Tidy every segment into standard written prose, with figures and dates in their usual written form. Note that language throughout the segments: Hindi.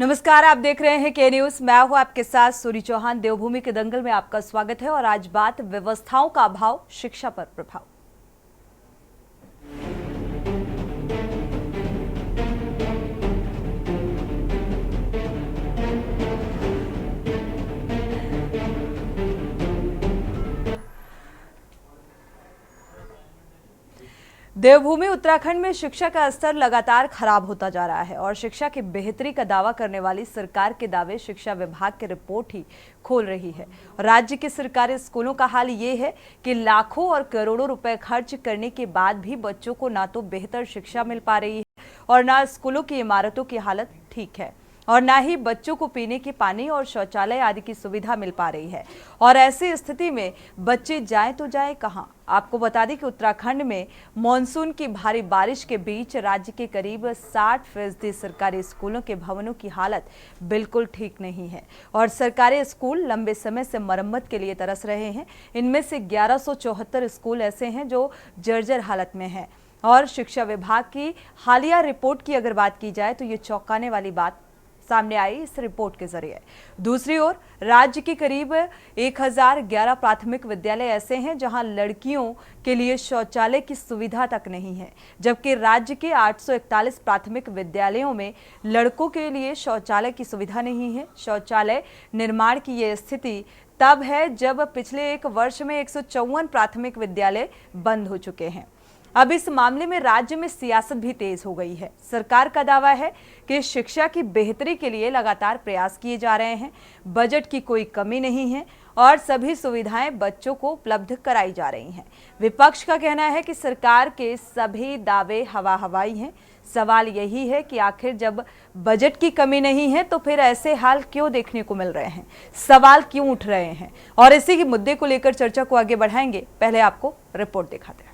नमस्कार, आप देख रहे हैं के न्यूज। मैं हूं आपके साथ सूरी चौहान। देवभूमि के दंगल में आपका स्वागत है और आज बात व्यवस्थाओं का अभाव, शिक्षा पर प्रभाव। देवभूमि उत्तराखंड में शिक्षा का स्तर लगातार खराब होता जा रहा है और शिक्षा की बेहतरी का दावा करने वाली सरकार के दावे शिक्षा विभाग की रिपोर्ट ही खोल रही है। राज्य के सरकारी स्कूलों का हाल ये है कि लाखों और करोड़ों रुपए खर्च करने के बाद भी बच्चों को ना तो बेहतर शिक्षा मिल पा रही है और ना स्कूलों की इमारतों की हालत ठीक है और ना ही बच्चों को पीने के पानी और शौचालय आदि की सुविधा मिल पा रही है। और ऐसी स्थिति में बच्चे जाएं तो जाएं कहां? आपको बता दें कि उत्तराखंड में मॉनसून की भारी बारिश के बीच राज्य के करीब 60% सरकारी स्कूलों के भवनों की हालत बिल्कुल ठीक नहीं है और सरकारी स्कूल लंबे समय से मरम्मत के लिए तरस रहे हैं। इनमें से 1174 स्कूल ऐसे हैं जो जर्जर हालत में हैं और शिक्षा विभाग की हालिया रिपोर्ट की अगर बात की जाए तो ये चौंकाने वाली बात सामने आई इस रिपोर्ट के जरिए। दूसरी ओर राज्य के करीब 1011 प्राथमिक विद्यालय ऐसे हैं जहां लड़कियों के लिए शौचालय की सुविधा तक नहीं है, जबकि राज्य के 841 प्राथमिक विद्यालयों में लड़कों के लिए शौचालय की सुविधा नहीं है। शौचालय निर्माण की ये स्थिति तब है जब पिछले एक वर्ष में 154 प्राथमिक विद्यालय बंद हो चुके हैं। अब इस मामले में राज्य में सियासत भी तेज हो गई है। सरकार का दावा है कि शिक्षा की बेहतरी के लिए लगातार प्रयास किए जा रहे हैं, बजट की कोई कमी नहीं है और सभी सुविधाएं बच्चों को उपलब्ध कराई जा रही हैं। विपक्ष का कहना है कि सरकार के सभी दावे हवा हवाई हैं। सवाल यही है कि आखिर जब बजट की कमी नहीं है तो फिर ऐसे हाल क्यों देखने को मिल रहे हैं, सवाल क्यों उठ रहे हैं? और इसी के मुद्दे को लेकर चर्चा को आगे बढ़ाएंगे। पहले आपको रिपोर्ट दिखाते हैं।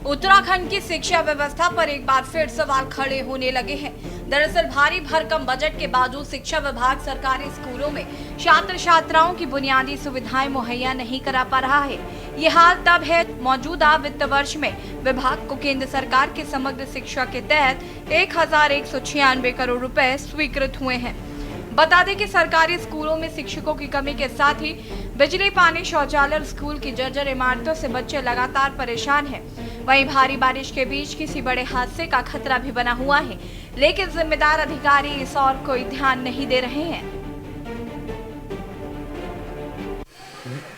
उत्तराखंड की शिक्षा व्यवस्था पर एक बार फिर सवाल खड़े होने लगे हैं। दरअसल भारी भरकम बजट के बावजूद शिक्षा विभाग सरकारी स्कूलों में छात्र छात्राओं की बुनियादी सुविधाएं मुहैया नहीं करा पा रहा है। ये हाल तब है मौजूदा वित्त वर्ष में विभाग को केंद्र सरकार के समग्र शिक्षा के तहत 1196 करोड़ रुपए स्वीकृत हुए हैं। बता दें कि सरकारी स्कूलों में शिक्षकों की कमी के साथ ही बिजली, पानी, शौचालय और स्कूल की जर्जर इमारतों से बच्चे लगातार परेशान हैं। वहीं भारी बारिश के बीच किसी बड़े हादसे का खतरा भी बना हुआ है, लेकिन जिम्मेदार अधिकारी इस और कोई ध्यान नहीं दे रहे हैं।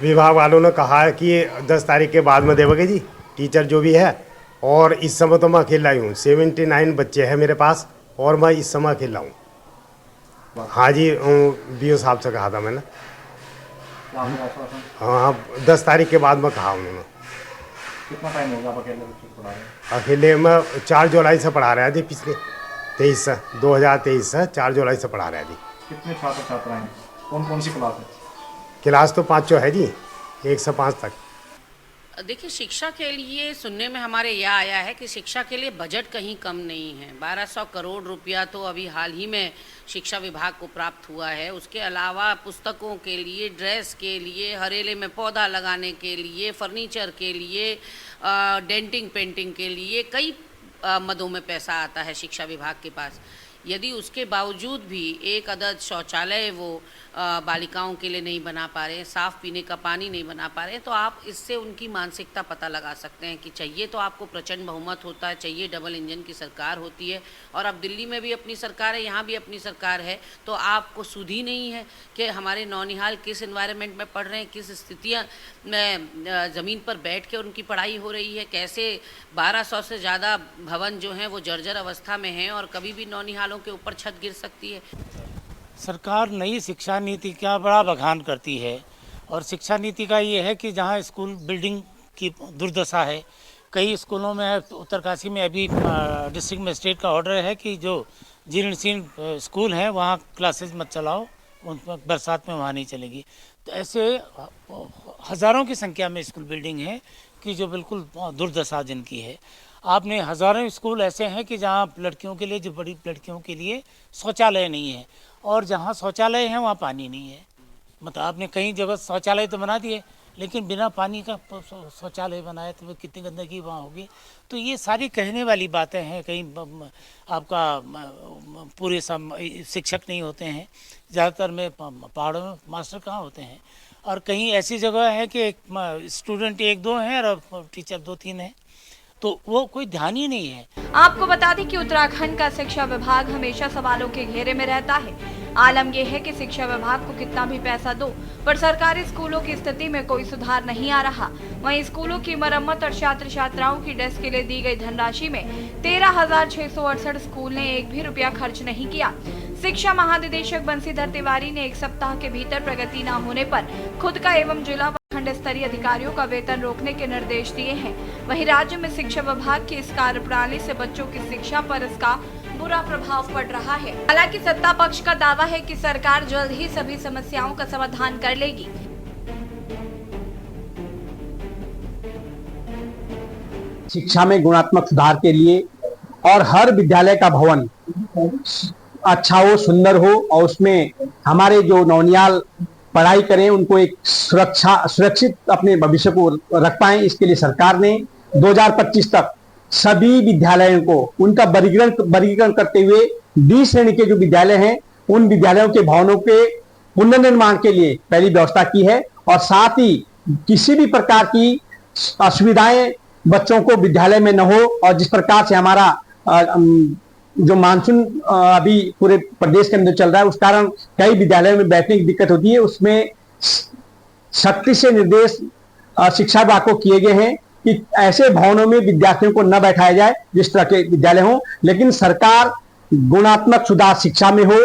विभाग वालों ने कहा है कि 10 तारीख के बाद में देवगे जी टीचर जो भी है, और इस समय तो मैं अकेला ही हूँ। 79 बच्चे हैं मेरे पास और मैं इस समय अकेला हूँ। हाँ जी, बीओ साहब से कहा था मैंने। हाँ, 10 तारीख के बाद मैं कहा उन्होंने। कितना टाइम होगा आप अकेले बच्चों को पढ़ा रहे हैं? अकेले मैं 4 जुलाई से पढ़ा रहा थी, पिछले 2023 से 4 जुलाई से पढ़ा रहा थी। कितने छात्र छात्राएं हैं? कौन कौन सी क्लास है? क्लास तो 5 है जी, 1 से 5 तक। देखिए, शिक्षा के लिए सुनने में हमारे यह आया है कि शिक्षा के लिए बजट कहीं कम नहीं है। 1200 करोड़ रुपया तो अभी हाल ही में शिक्षा विभाग को प्राप्त हुआ है। उसके अलावा पुस्तकों के लिए, ड्रेस के लिए, हरेले में पौधा लगाने के लिए, फर्नीचर के लिए, डेंटिंग पेंटिंग के लिए कई मदों में पैसा आता है शिक्षा विभाग के पास। यदि उसके बावजूद भी एक अदद शौचालय वो बालिकाओं के लिए नहीं बना पा रहे हैं, साफ़ पीने का पानी नहीं बना पा रहे हैं, तो आप इससे उनकी मानसिकता पता लगा सकते हैं कि चाहिए तो आपको प्रचंड बहुमत होता है, चाहिए डबल इंजन की सरकार होती है। और अब दिल्ली में भी अपनी सरकार है, यहाँ भी अपनी सरकार है, तो आपको सुध ही नहीं है कि हमारे नौनिहाल किस एनवायरनमेंट में पढ़ रहे हैं, किस स्थितियाँ में ज़मीन पर बैठ के उनकी पढ़ाई हो रही है, कैसे 1200 से ज़्यादा भवन जो हैं वो जर्जर अवस्था में हैं और कभी भी नौनिहालों के ऊपर छत गिर सकती है। सरकार नई शिक्षा नीति का बड़ा बखान करती है और शिक्षा नीति का ये है कि जहाँ स्कूल बिल्डिंग की दुर्दशा है, कई स्कूलों में उत्तरकाशी में अभी डिस्ट्रिक्ट मजिस्ट्रेट का ऑर्डर है कि जो जीर्ण शीर्ण स्कूल हैं वहाँ क्लासेस मत चलाओ, उन बरसात में वहाँ नहीं चलेगी। तो ऐसे हज़ारों की संख्या में स्कूल बिल्डिंग है कि जो बिल्कुल दुर्दशा जिनकी है। आपने हज़ारों स्कूल ऐसे हैं कि जहाँ लड़कियों के लिए, जो बड़ी लड़कियों के लिए शौचालय नहीं है, और जहाँ शौचालय है वहाँ पानी नहीं है। मतलब आपने कई जगह शौचालय तो बना दिए लेकिन बिना पानी का शौचालय बनाए तो कितनी गंदगी वहाँ होगी। तो ये सारी कहने वाली बातें हैं। कहीं आपका पूरे शिक्षक नहीं होते हैं, ज़्यादातर में पहाड़ों में मास्टर कहाँ होते हैं, और कहीं ऐसी जगह है कि स्टूडेंट 1-2 हैं और टीचर 2-3 हैं, तो वो कोई ध्यान ही नहीं है। आपको बता दें कि उत्तराखंड का शिक्षा विभाग हमेशा सवालों के घेरे में रहता है। आलम यह है कि शिक्षा विभाग को कितना भी पैसा दो, पर सरकारी स्कूलों की स्थिति में कोई सुधार नहीं आ रहा। वहीं स्कूलों की मरम्मत और छात्र छात्राओं की डेस्क के लिए दी गई धनराशि में 13,668 स्कूल ने एक भी रुपया खर्च नहीं किया। शिक्षा महानिदेशक बंसीधर तिवारी ने 1 सप्ताह के भीतर प्रगति न होने पर खुद का एवं जिला खंड स्तरीय अधिकारियों का वेतन रोकने के निर्देश दिए हैं। वहीं राज्य में शिक्षा विभाग की इस कार्यप्रणाली से बच्चों की शिक्षा पर इसका बुरा प्रभाव पड़ रहा है। हालांकि सत्ता पक्ष का दावा है कि सरकार जल्द ही सभी समस्याओं का समाधान कर लेगी। शिक्षा में गुणात्मक सुधार के लिए और हर विद्यालय का भवन अच्छा हो, सुंदर हो, और उसमें हमारे जो नौनियाल पढ़ाई करें उनको एक सुरक्षित अपने भविष्य को रख पाएं, इसके लिए सरकार ने 2025 तक सभी विद्यालयों को उनका वर्गीकरण करते हुए डी श्रेणी के जो विद्यालय हैं उन विद्यालयों के भवनों के पुनर्निर्माण के लिए पहली व्यवस्था की है। और साथ ही किसी भी प्रकार की असुविधाएं बच्चों को विद्यालय में न हो, और जिस प्रकार से हमारा जो मानसून अभी पूरे प्रदेश के अंदर चल रहा है, उस कारण कई विद्यालयों में बैठने की दिक्कत होती है। उसमें सख्ती से निर्देश शिक्षा विभाग को किए गए हैं कि ऐसे भवनों में विद्यार्थियों को न बैठाया जाए जिस तरह के विद्यालय हों, लेकिन सरकार गुणात्मक सुधार शिक्षा में हो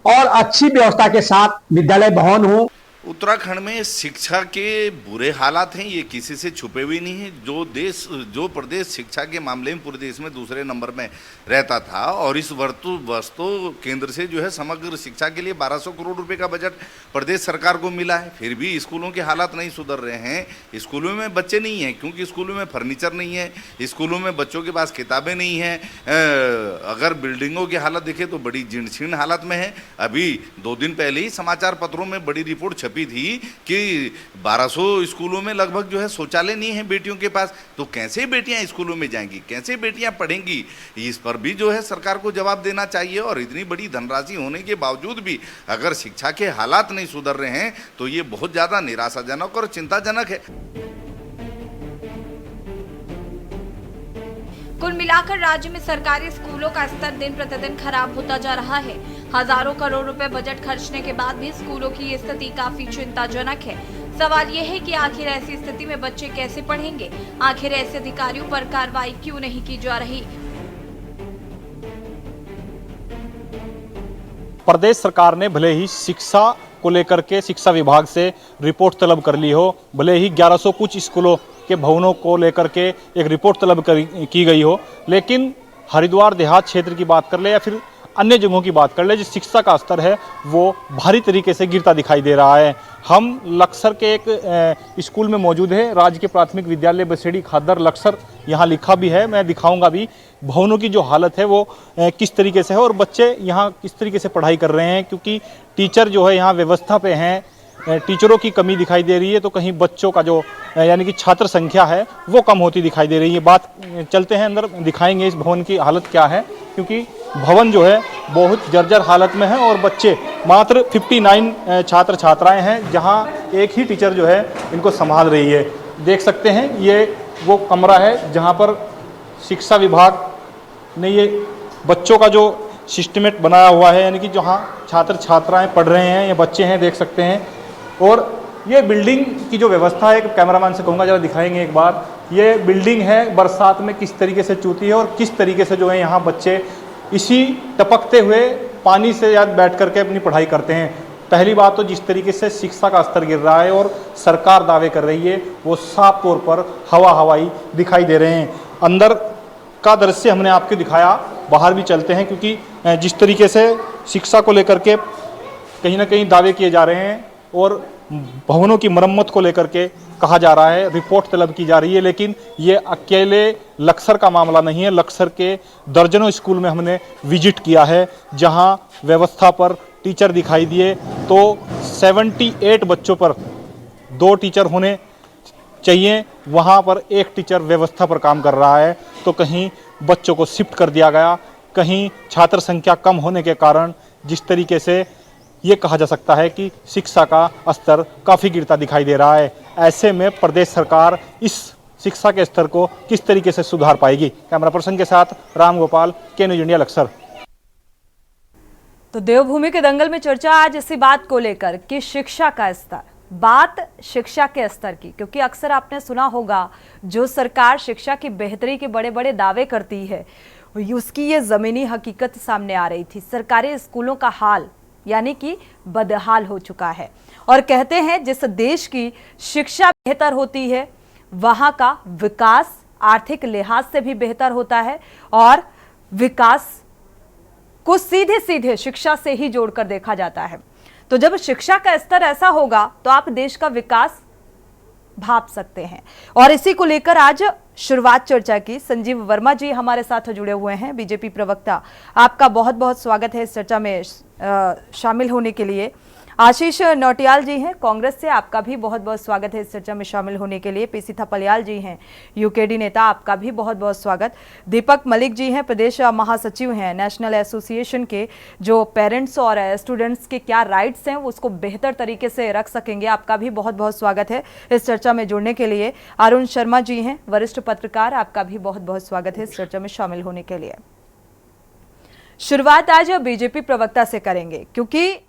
और अच्छी व्यवस्था के साथ विद्यालय भवन हो। उत्तराखंड में शिक्षा के बुरे हालात हैं, ये किसी से छुपे हुए नहीं हैं। जो प्रदेश शिक्षा के मामले में पूरे देश में दूसरे नंबर में रहता था, और इस वस्तु केंद्र से जो है समग्र शिक्षा के लिए 1200 करोड़ रुपए का बजट प्रदेश सरकार को मिला है, फिर भी स्कूलों के हालात नहीं सुधर रहे हैं। स्कूलों में बच्चे नहीं हैं क्योंकि स्कूलों में फर्नीचर नहीं है, स्कूलों में बच्चों के पास किताबें नहीं हैं। अगर बिल्डिंगों की हालत देखें तो बड़ी जीर्ण हालत में है। अभी 2 दिन पहले ही समाचार पत्रों में बड़ी रिपोर्ट छपी थी कि 1200 स्कूलों में लगभग जो है शौचालय नहीं है बेटियों के पास। तो कैसे बेटियां स्कूलों में जाएंगी, कैसे बेटियां पढ़ेंगी, इस पर भी जो है सरकार को जवाब देना चाहिए। और इतनी बड़ी धनराशि होने के बावजूद भी अगर शिक्षा के हालात नहीं सुधर रहे हैं तो ये बहुत ज़्यादा निराशाजनक और चिंताजनक है। कुल मिलाकर राज्य में सरकारी स्कूलों का स्तर दिन प्रतिदिन खराब होता जा रहा है। हजारों करोड़ रुपए बजट खर्चने के बाद भी स्कूलों की ये स्थिति काफी चिंताजनक है। सवाल ये है कि आखिर ऐसी स्थिति में बच्चे कैसे पढ़ेंगे? आखिर ऐसे अधिकारियों पर कार्रवाई क्यों नहीं की जा रही? प्रदेश सरकार ने भले ही शिक्षा को लेकर के शिक्षा विभाग से रिपोर्ट तलब कर ली हो, भले ही 1100 कुछ स्कूलों के भवनों को लेकर के एक रिपोर्ट तलब की गई हो, लेकिन हरिद्वार देहात क्षेत्र की बात कर ले या फिर अन्य जगहों की बात कर ले, जो शिक्षा का स्तर है वो भारी तरीके से गिरता दिखाई दे रहा है। हम लक्सर के एक स्कूल में मौजूद है, राज्य के प्राथमिक विद्यालय बसेड़ी खादर लक्सर, यहाँ लिखा भी है, मैं दिखाऊंगा भी भवनों की जो हालत है वो किस तरीके से है और बच्चे यहाँ किस तरीके से पढ़ाई कर रहे हैं, क्योंकि टीचर जो है यहाँ व्यवस्था पे हैं, टीचरों की कमी दिखाई दे रही है, तो कहीं बच्चों का जो यानी कि छात्र संख्या है वो कम होती दिखाई दे रही है। बात चलते हैं अंदर, दिखाएंगे इस भवन की हालत क्या है, क्योंकि भवन जो है बहुत जर्जर हालत में है और बच्चे मात्र 59 छात्र छात्राएं हैं, जहां एक ही टीचर जो है इनको संभाल रही है। देख सकते हैं ये वो कमरा है जहां पर शिक्षा विभाग ने ये बच्चों का जो सिस्टमेट बनाया हुआ है, यानी कि जहाँ छात्र छात्राएं पढ़ रहे हैं, ये बच्चे हैं, देख सकते हैं। और ये बिल्डिंग की जो व्यवस्था है, कैमरामैन से कहूँगा जरा दिखाएंगे एक बार, ये बिल्डिंग है बरसात में किस तरीके से चूती है और किस तरीके से जो है यहाँ बच्चे इसी टपकते हुए पानी से याद बैठ करके अपनी पढ़ाई करते हैं। पहली बात तो जिस तरीके से शिक्षा का स्तर गिर रहा है और सरकार दावे कर रही है वो साफ तौर पर हवाई दिखाई दे रहे हैं। अंदर का दृश्य हमने आपको दिखाया, बाहर भी चलते हैं, क्योंकि जिस तरीके से शिक्षा को लेकर के कहीं ना कहीं दावे किए जा रहे हैं और भवनों की मरम्मत को लेकर के कहा जा रहा है, रिपोर्ट तलब की जा रही है, लेकिन ये अकेले लक्सर का मामला नहीं है। लक्सर के दर्जनों स्कूल में हमने विजिट किया है, जहां व्यवस्था पर टीचर दिखाई दिए तो 78 बच्चों पर 2 टीचर होने चाहिए वहाँ पर एक टीचर व्यवस्था पर काम कर रहा है, तो कहीं बच्चों को शिफ्ट कर दिया गया, कहीं छात्र संख्या कम होने के कारण जिस तरीके से ये कहा जा सकता है कि शिक्षा का स्तर काफ़ी गिरता दिखाई दे रहा है। ऐसे में प्रदेश सरकार इस शिक्षा के स्तर को किस तरीके से सुधार पाएगी? कैमरा पर्सन के साथ राम गोपाल, के न्यूज इंडिया, लक्सर। तो देवभूमि के दंगल में चर्चा आज इसी बात को लेकर कि शिक्षा का स्तर, बात शिक्षा के स्तर की, क्योंकि अक्सर आपने सुना होगा जो सरकार शिक्षा की बेहतरी के बड़े बड़े दावे करती है उसकी ये जमीनी हकीकत सामने आ रही थी। सरकारी स्कूलों का हाल यानी कि बदहाल हो चुका है और कहते हैं जिस देश की शिक्षा बेहतर होती है वहां का विकास आर्थिक लिहाज से भी बेहतर होता है और विकास को सीधे सीधे शिक्षा से ही जोड़कर देखा जाता है। तो जब शिक्षा का स्तर ऐसा होगा तो आप देश का विकास भाप सकते हैं। और इसी को लेकर आज शुरुआत चर्चा की। संजीव वर्मा जी हमारे साथ जुड़े हुए हैं, बीजेपी प्रवक्ता। आपका बहुत बहुत स्वागत है इस चर्चा में शामिल होने के लिए। आशीष नौटियाल जी हैं कांग्रेस से, आपका भी बहुत बहुत स्वागत है इस चर्चा में शामिल होने के लिए। पीसी थपलियाल जी हैं यूकेडी नेता, आपका भी बहुत बहुत स्वागत। दीपक मलिक जी हैं प्रदेश महासचिव हैं नेशनल एसोसिएशन के, जो पेरेंट्स और स्टूडेंट्स के क्या राइट्स हैं उसको बेहतर तरीके से रख सकेंगे, आपका भी बहुत बहुत स्वागत है इस चर्चा में जुड़ने के लिए। अरुण शर्मा जी हैं वरिष्ठ पत्रकार, आपका भी बहुत बहुत स्वागत है इस चर्चा में शामिल होने के लिए। शुरुआत आज बीजेपी प्रवक्ता से करेंगे क्योंकि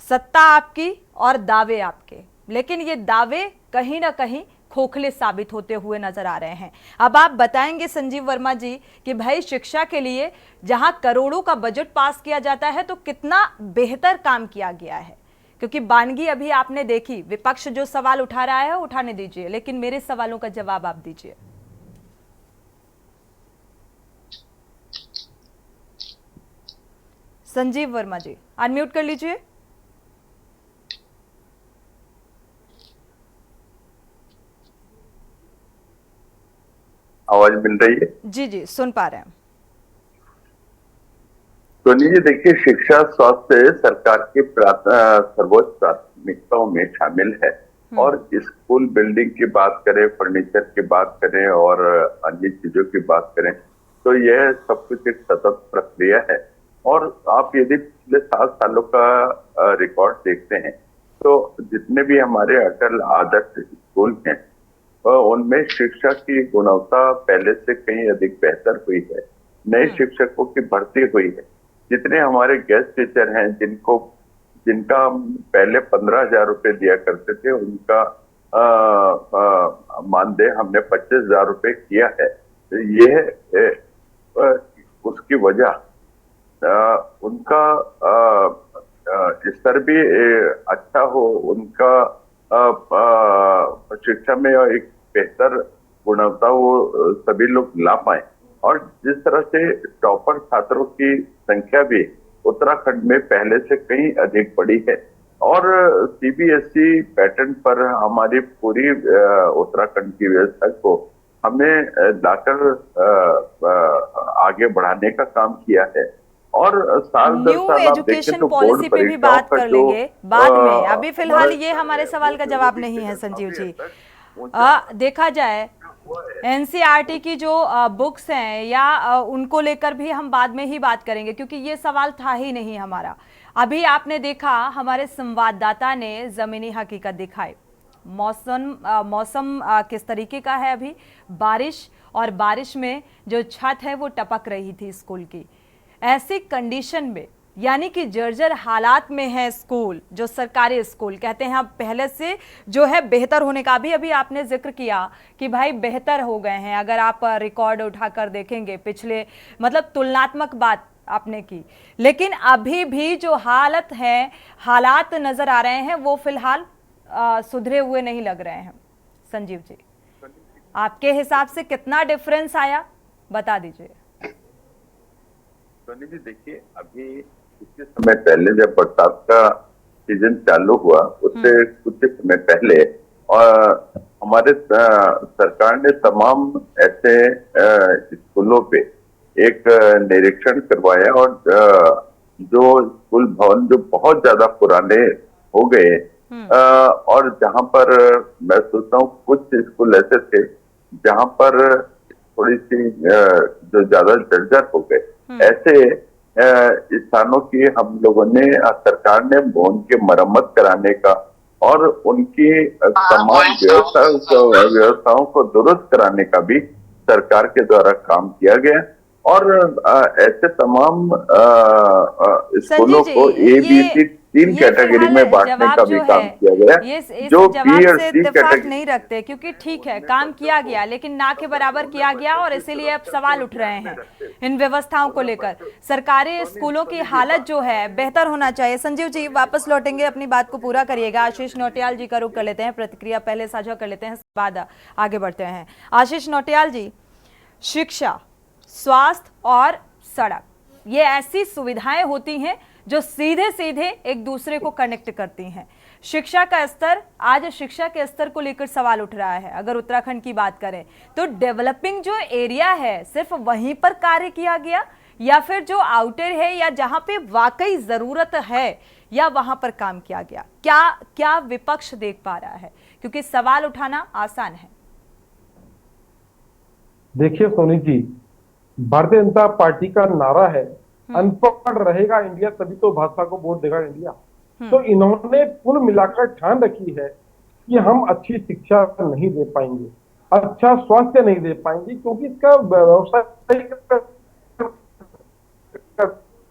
सत्ता आपकी और दावे आपके, लेकिन ये दावे कहीं ना कहीं खोखले साबित होते हुए नजर आ रहे हैं। अब आप बताएंगे संजीव वर्मा जी कि भाई शिक्षा के लिए जहां करोड़ों का बजट पास किया जाता है तो कितना बेहतर काम किया गया है, क्योंकि बानगी अभी आपने देखी। विपक्ष जो सवाल उठा रहा है उठाने दीजिए, लेकिन मेरे सवालों का जवाब आप दीजिए। संजीव वर्मा जी अनम्यूट कर लीजिए। आवाज मिल रही है? जी जी सुन पा रहे हैं। सोनी जी, देखिए, शिक्षा स्वास्थ्य सरकार की सर्वोच्च प्राथमिकताओं में शामिल है। और स्कूल बिल्डिंग की बात करें, फर्नीचर की बात करें और अन्य चीजों की बात करें तो यह सब कुछ एक सतत प्रक्रिया है। और आप यदि पिछले 7 सालों का रिकॉर्ड देखते हैं तो जितने भी हमारे अटल आदर्श स्कूल हैं उनमें शिक्षा की गुणवत्ता पहले से कहीं अधिक बेहतर हुई है। नए शिक्षकों की भर्ती हुई है। जितने हमारे गेस्ट टीचर हैं जिनका हम पहले 15,000 रुपए दिया करते थे, उनका मानदेय हमने 25,000 रुपए किया है। यह उसकी वजह उनका स्तर भी अच्छा हो, उनका शिक्षा में एक बेहतर गुणवत्ता वो सभी लोग ला पाए। और जिस तरह से टॉपर छात्रों की संख्या भी उत्तराखंड में पहले से कहीं अधिक बढ़ी है। और सीबीएसई पैटर्न पर हमारी पूरी उत्तराखंड की व्यवस्था को हमने लाकर आगे बढ़ाने का काम किया है। और साल दर न्यू साल आप एजुकेशन देखें तो पॉलिसी पे भी बात कर लेंगे बाद में। अभी फिलहाल ये हमारे हमारे सवाल का जवाब नहीं है संजीव जी। देखा जाए एनसीईआरटी की जो बुक्स हैं या उनको लेकर भी हम बाद में ही बात करेंगे, क्योंकि ये सवाल था ही नहीं हमारा। अभी आपने देखा हमारे संवाददाता ने जमीनी हकीकत दिखाई। मौसम किस तरीके का है अभी, बारिश, और बारिश में जो छत है वो टपक रही थी स्कूल की। ऐसी कंडीशन में यानी कि जर्जर हालात में है स्कूल, जो सरकारी स्कूल कहते हैं अब पहले से जो है बेहतर होने का। अभी आपने जिक्र किया कि भाई बेहतर हो गए हैं, अगर आप रिकॉर्ड उठाकर देखेंगे पिछले, मतलब तुलनात्मक बात आपने की, लेकिन अभी भी जो हालात नजर आ रहे हैं वो फिलहाल सुधरे हुए नहीं लग रहे हैं। संजीव जी, आपके हिसाब से कितना डिफरेंस आया बता दीजिए। सोनी जी, देखिए, अभी कुछ समय पहले जब बरसात का सीजन चालू हुआ उससे कुछ समय पहले और हमारे सरकार ने तमाम ऐसे स्कूलों पे एक निरीक्षण करवाया और जो स्कूल भवन जो बहुत ज्यादा पुराने हो गए और जहां पर मैं सोचता हूँ कुछ स्कूल ऐसे थे जहां पर थोड़ी सी जो ज्यादा जर्जर हो गए, ऐसे स्थानों की हम लोगों ने सरकार ने भवन की मरम्मत कराने का और उनकी तमाम व्यवस्थाओं को दुरुस्त कराने का भी सरकार के द्वारा काम किया गया और ऐसे तमाम स्कूलों को ए बी सी 3 कैटेगरी में बांटने का भी काम किया गया, ये इस जो जवाब बी और से सी इत्तेफाक कैटेगरी। नहीं रखते, क्योंकि ठीक है काम किया गया लेकिन ना के बराबर किया गया और इसीलिए अब सवाल उठ रहे हैं इन व्यवस्थाओं को लेकर। सरकारी स्कूलों की हालत जो है बेहतर होना चाहिए। संजीव जी वापस लौटेंगे, अपनी बात को पूरा करिएगा। आशीष नौटियाल जी का रुख कर लेते हैं, प्रतिक्रिया पहले साझा कर लेते हैं, इसके बाद आगे बढ़ते हैं। आशीष नौटियाल जी, शिक्षा, स्वास्थ्य और सड़क ये ऐसी सुविधाएं होती हैं जो सीधे सीधे एक दूसरे को कनेक्ट करती हैं। शिक्षा का स्तर, आज शिक्षा के स्तर को लेकर सवाल उठ रहा है। अगर उत्तराखंड की बात करें तो डेवलपिंग जो एरिया है सिर्फ वहीं पर कार्य किया गया या फिर जो आउटर है या जहां पे वाकई जरूरत है या वहां पर काम किया गया, क्या विपक्ष देख पा रहा है? क्योंकि सवाल उठाना आसान है। देखिए सोनी जी, भारतीय जनता पार्टी का नारा है अनपढ़ रहेगा इंडिया तभी तो भाजपा को वोट देगा इंडिया। तो इन्होंने कुल मिलाकर ठान रखी है कि हम अच्छी शिक्षा नहीं दे पाएंगे, अच्छा स्वास्थ्य नहीं दे पाएंगे, क्योंकि इसका व्यवसाय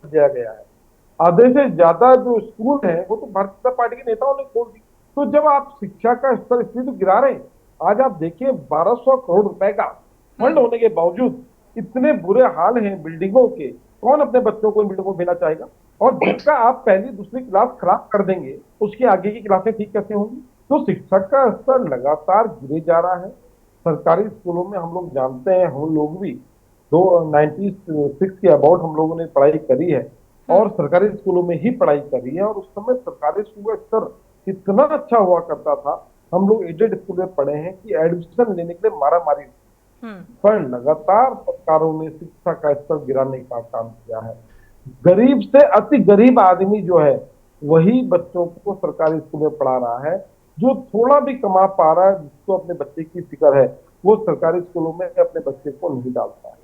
दिया गया है। आधे से ज्यादा जो स्कूल है वो तो भारतीय जनता पार्टी के नेताओं ने खोल दी। तो जब आप शिक्षा का स्तर इसलिए तो गिरा रहे हैं, आज आप देखिए 1200 करोड़ रुपए का फंड होने के बावजूद इतने बुरे हाल हैं बिल्डिंगों के, कौन अपने बच्चों को इन बिल्डिंगों को भेजना चाहेगा? और जिसका आप पहली दूसरी क्लास खराब कर देंगे उसकी आगे की क्लासें ठीक कैसे होंगी? तो शिक्षा का स्तर लगातार गिरे जा रहा है। सरकारी स्कूलों में हम लोग जानते हैं, हम लोग भी 96 के अबाउट हम लोगों ने पढ़ाई करी है और सरकारी स्कूलों में ही पढ़ाई करी है। और उस समय सरकारी स्कूल का स्तर इतना अच्छा हुआ करता था, हम लोग एडेड स्कूल में पढ़े हैं कि एडमिशन लेने के लिए मारामारी, पर लगातार सरकारों ने शिक्षा का स्तर गिराने का काम किया है। गरीब से अति गरीब आदमी जो है वही बच्चों को सरकारी स्कूल में पढ़ा रहा है। जो थोड़ा भी कमा पा रहा है, जिसको अपने बच्चे की फिक्र है, वो सरकारी स्कूलों में अपने बच्चे को नहीं डालता है।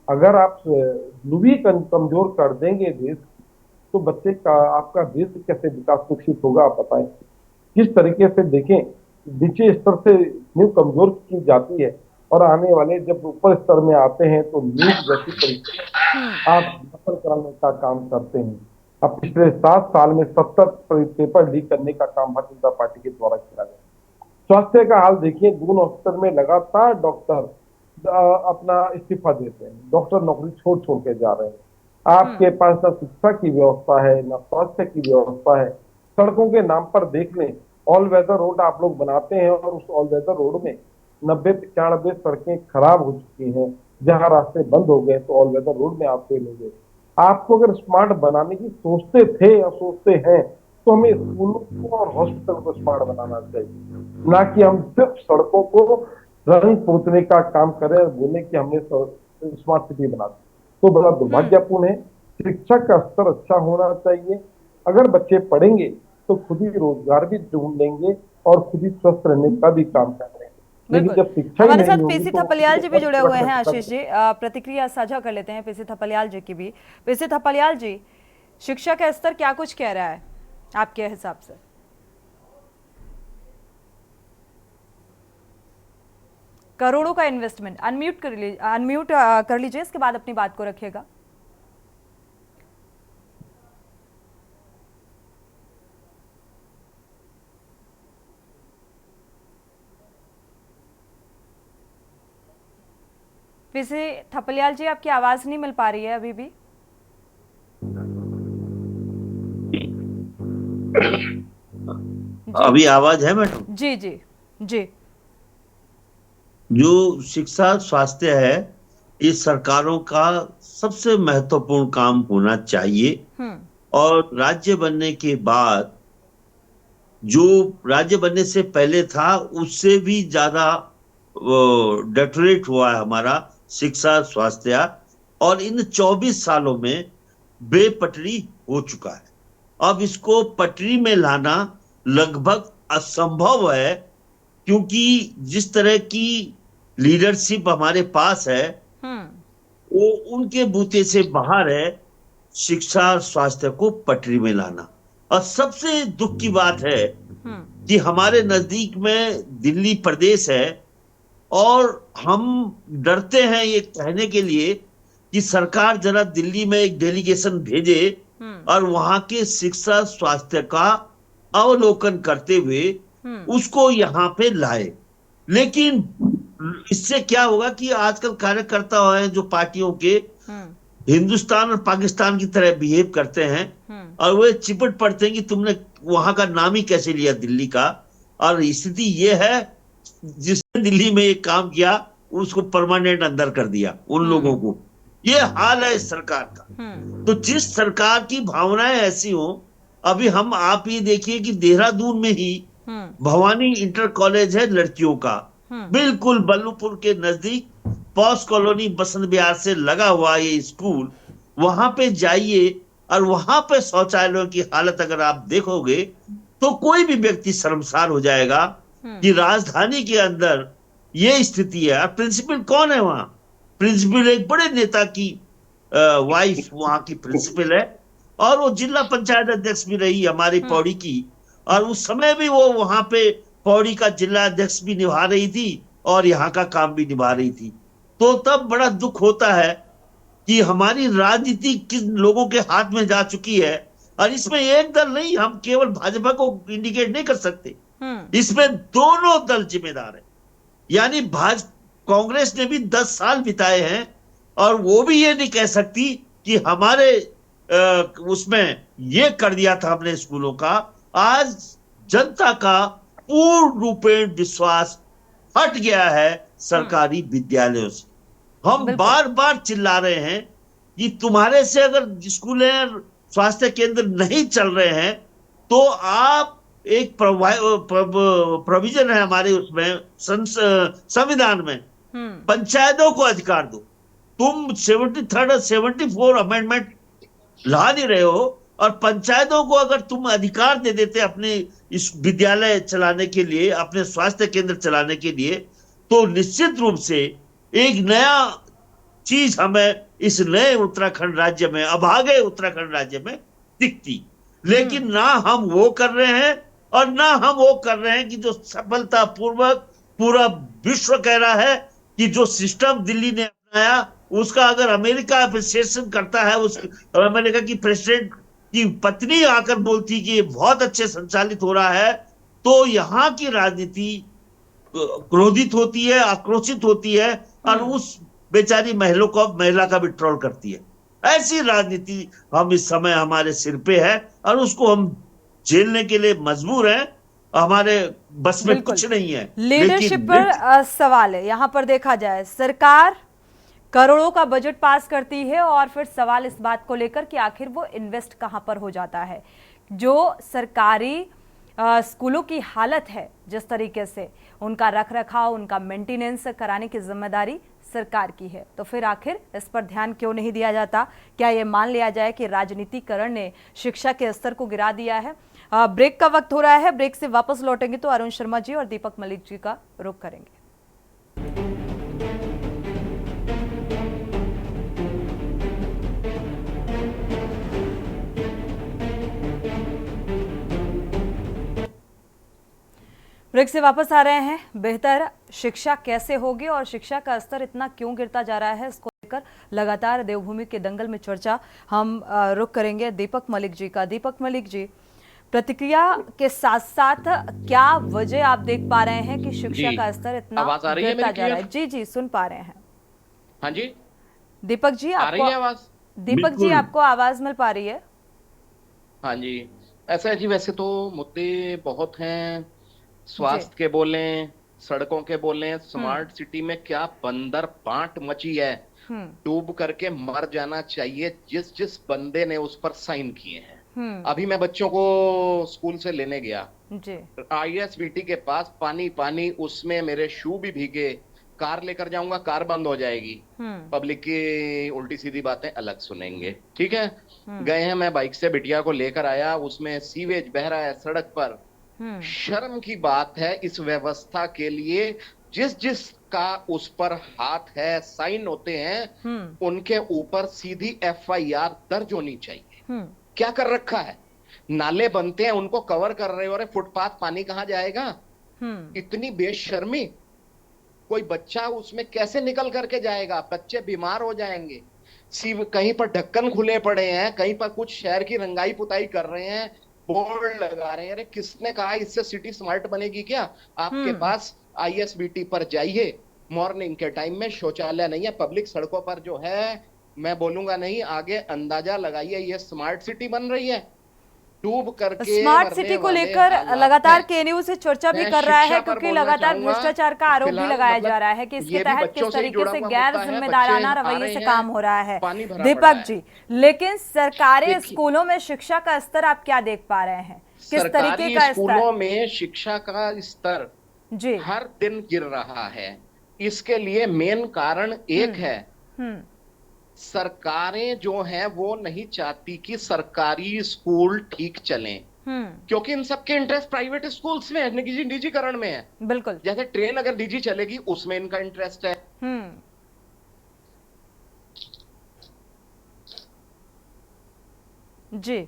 अगर आप भी कमजोर कर देंगे देश, तो बच्चे का आपका देश कैसे विकास विकसित होगा आप बताएं। किस तरीके से देखें, नीचे स्तर से न्यू कमजोर की जाती है और आने वाले जब ऊपर स्तर में आते हैं तो नीट जैसी परीक्षा आप नकल कराने का काम करते हैं। अब पिछले 7 साल में 70 पेपर लीक करने का काम भारतीय जनता पार्टी के द्वारा किया गया। स्वास्थ्य का हाल देखिए, दून हॉस्पिटल में लगातार डॉक्टर अपना इस्तीफा देते हैं, डॉक्टर नौकरी छोड़ के जा रहे हैं। आपके पास न शिक्षा की व्यवस्था है, न स्वास्थ्य की व्यवस्था है। सड़कों के नाम पर देख लें, ऑल वेदर रोड आप लोग बनाते हैं और उस ऑल वेदर रोड में 90-95 सड़कें खराब हो चुकी हैं। जहां रास्ते बंद हो गए तो ऑल वेदर रोड में आप फेल हो गए। आपको अगर स्मार्ट बनाने की सोचते थे या सोचते हैं तो हमें स्कूलों को और हॉस्पिटल को स्मार्ट बनाना चाहिए, ना कि हम सिर्फ सड़कों को रंग पोतने का काम करें और बोले कि हमने स्मार्ट सिटी बना दी। तो बड़ा दुर्भाग्यपूर्ण है। शिक्षा का स्तर अच्छा होना चाहिए। अगर बच्चे पढ़ेंगे तो खुद ही रोजगार भी ढूंढ लेंगे और खुद ही स्वस्थ रहने का भी काम करेंगे। लेकिन जब शिक्षा हमारे साथ पीसी थपलियाल जी भी जुड़े हुए हैं। आशीष जी, प्रतिक्रिया साझा कर लेते हैं पीसी थपलियाल जी की भी। पीसी थपलियाल जी, शिक्षा का स्तर क्या कुछ कह रहा है आपके हिसाब से? करोड़ों का इन्वेस्टमेंट, अनम्यूट कर लीजिए, इसके बाद अपनी बात को रखिएगा। पीसी थपलियाल जी, आपकी आवाज नहीं मिल पा रही है अभी भी। अभी आवाज है मैडम? जी जी जी। जो शिक्षा स्वास्थ्य है, इस सरकारों का सबसे महत्वपूर्ण काम होना चाहिए। और राज्य बनने के बाद, जो राज्य बनने से पहले था उससे भी ज्यादा डेटोरेट हुआ है हमारा शिक्षा स्वास्थ्य, और इन 24 सालों में बेपटरी हो चुका है। अब इसको पटरी में लाना लगभग असंभव है, क्योंकि जिस तरह की लीडरशिप हमारे पास है वो उनके बूते से बाहर है शिक्षा और स्वास्थ्य को पटरी में लाना। और सबसे दुख की बात है कि हमारे नजदीक में दिल्ली प्रदेश है और हम डरते हैं ये कहने के लिए कि सरकार जरा दिल्ली में एक डेलीगेशन भेजे और वहां के शिक्षा स्वास्थ्य का अवलोकन करते हुए उसको यहाँ पे लाए। लेकिन इससे क्या होगा कि आजकल कार्यकर्ता हैं जो पार्टियों के हिंदुस्तान और पाकिस्तान की तरह बिहेव करते हैं और वे चिपट पड़ते हैं कि तुमने वहां का नाम ही कैसे लिया दिल्ली का। और स्थिति ये है जिसने दिल्ली में एक काम किया उसको परमानेंट अंदर कर दिया उन लोगों को। ये हाल है इस सरकार का। तो जिस सरकार की भावनाएं ऐसी हो, अभी हम आप ही देखिए कि देहरादून में ही भवानी इंटर कॉलेज है लड़कियों का, बिल्कुल बल्लूपुर के नजदीक पॉस कॉलोनी बसंत विहार से लगा हुआ ये स्कूल। वहां पे जाइए और वहां पे शौचालयों की हालत अगर आप देखोगे तो कोई भी व्यक्ति शर्मसार हो जाएगा कि राजधानी के अंदर ये स्थिति है। और प्रिंसिपल कौन है वहां? प्रिंसिपल एक बड़े नेता की वाइफ वहां की प्रिंसिपल है और वो जिला पंचायत अध्यक्ष भी रही हमारी पौड़ी की। और उस समय भी वो वहां पे पौड़ी का जिला अध्यक्ष भी निभा रही थी और यहाँ का काम भी निभा रही थी। तो तब बड़ा दुख होता है कि हमारी राजनीति किन लोगों के हाथ में जा चुकी है। और इसमें एक दल नहीं, हम केवल भाजपा को इंडिकेट नहीं कर सकते, इसमें दोनों दल जिम्मेदार है। यानी कांग्रेस ने भी 10 साल बिताए हैं और वो भी ये नहीं कह सकती कि हमारे उसमें ये कर दिया था हमने स्कूलों का। आज जनता का पूर्ण रूपेण विश्वास हट गया है सरकारी विद्यालयों से। हम बार बार चिल्ला रहे हैं कि तुम्हारे से अगर स्कूल स्वास्थ्य केंद्र नहीं चल रहे हैं तो आप एक प्रोविजन है हमारे उसमें संविधान में, पंचायतों को अधिकार दो। तुम 73 और 74 अमेंडमेंट ला नहीं रहे हो और पंचायतों को अगर तुम अधिकार दे देते अपने इस विद्यालय चलाने के लिए, अपने स्वास्थ्य केंद्र चलाने के लिए, तो निश्चित रूप से एक नया चीज हमें इस नए उत्तराखंड राज्य में, अभागे उत्तराखंड राज्य में दिखती। लेकिन ना हम वो कर रहे हैं और ना हम वो कर रहे हैं कि जो सफलता पूर्वक पूरा विश्व कह रहा है कि जो सिस्टम दिल्ली ने अपनाया उसका अगर अमेरिका अप्रिसिएशन करता है, उस अमेरिका की प्रेसिडेंट की पत्नी आकर बोलती कि ये बहुत अच्छे संचालित हो रहा है, तो यहाँ की राजनीति क्रोधित होती है, आक्रोशित होती है और उस बेचारी महिला का भी ट्रोल करती है। ऐसी राजनीति हम इस समय हमारे सिर पे है और उसको हम झेलने के लिए मजबूर हैं। हमारे बस में कुछ नहीं है। लीडरशिप पर सवाल है। यहाँ पर देखा जाए सरकार करोड़ों का बजट पास करती है और फिर सवाल इस बात को लेकर कि आखिर वो इन्वेस्ट कहाँ पर हो जाता है। जो सरकारी स्कूलों की हालत है, जिस तरीके से उनका रख रखाव, उनका मेंटेनेंस कराने की जिम्मेदारी सरकार की है, तो फिर आखिर इस पर ध्यान क्यों नहीं दिया जाता? क्या ये मान लिया जाए कि राजनीतिकरण ने शिक्षा के स्तर को गिरा दिया है? ब्रेक का वक्त हो रहा है। ब्रेक से वापस लौटेंगे तो अरुण शर्मा जी और दीपक मलिक जी का रुख करेंगे। ब्रेक से वापस आ रहे हैं। बेहतर शिक्षा कैसे होगी और शिक्षा का स्तर इतना क्यों गिरता जा रहा है, इसको लेकर लगातार देवभूमि के दंगल में चर्चा हम रुख करेंगे दीपक मलिक जी का। दीपक मलिक जी, प्रतिक्रिया के साथ साथ क्या वजह आप देख पा रहे हैं कि शिक्षा का स्तर इतना गिरता जा रहा है? जी जी सुन पा रहे हैं। हाँ जी दीपक जी, आपको आवाज? दीपक जी, आपको आवाज मिल पा रही है? हाँ जी, ऐसा है जी। वैसे तो मुद्दे बहुत हैं, स्वास्थ्य के बोले, सड़कों के बोले, स्मार्ट सिटी में क्या बंदर पांट मची है, डूब करके मर जाना चाहिए जिस जिस बंदे ने उस पर साइन किए हैं। अभी मैं बच्चों को स्कूल से लेने गया, ISBT के पास पानी पानी, उसमें मेरे शू भी भीगे। कार लेकर जाऊंगा, कार बंद हो जाएगी। पब्लिक की उल्टी सीधी बातें अलग सुनेंगे, ठीक है। गए हैं, मैं बाइक से बिटिया को लेकर आया, उसमें सीवेज बह रहा है सड़क पर, शर्म की बात है इस व्यवस्था के लिए। जिस जिस का उस पर हाथ है, साइन होते हैं, उनके ऊपर सीधी FIR दर्ज होनी चाहिए। क्या कर रखा है? नाले बनते हैं, उनको कवर कर रहे हो, अरे फुटपाथ पानी कहां जाएगा? इतनी बेशर्मी। कोई बच्चा उसमें कैसे निकल करके जाएगा? बच्चे बीमार हो जाएंगे। कहीं पर ढक्कन खुले पड़े हैं, कहीं पर कुछ शहर की रंगाई पुताई कर रहे हैं, बोर्ड लगा रहे हैं। अरे किसने कहा इससे सिटी स्मार्ट बनेगी? क्या आपके पास ISBT पर जाइए, मॉर्निंग के टाइम में शौचालय नहीं है, पब्लिक सड़कों पर जो है, मैं बोलूंगा नहीं, आगे अंदाजा लगाइए ये स्मार्ट सिटी बन रही है। डूब करके स्मार्ट सिटी को लेकर लगातार KNU से चर्चा भी कर रहा है, क्योंकि लगातार भ्रष्टाचार का आरोप भी लगाया जा रहा है कि इसके तहत किस तरीके से गैर जिम्मेदाराना रवैये से काम हो रहा है। दीपक जी, लेकिन सरकारी स्कूलों में शिक्षा का स्तर आप क्या देख पा रहे हैं? किस तरीके का स्कूलों में शिक्षा का स्तर जी हर दिन गिर रहा है। इसके लिए मेन कारण एक है, सरकारें जो हैं वो नहीं चाहती कि सरकारी स्कूल ठीक चलें, क्योंकि इन सबके इंटरेस्ट प्राइवेट स्कूल्स में है, निजीकरण में है। बिल्कुल, जैसे ट्रेन अगर निजी चलेगी उसमें इनका इंटरेस्ट है। जी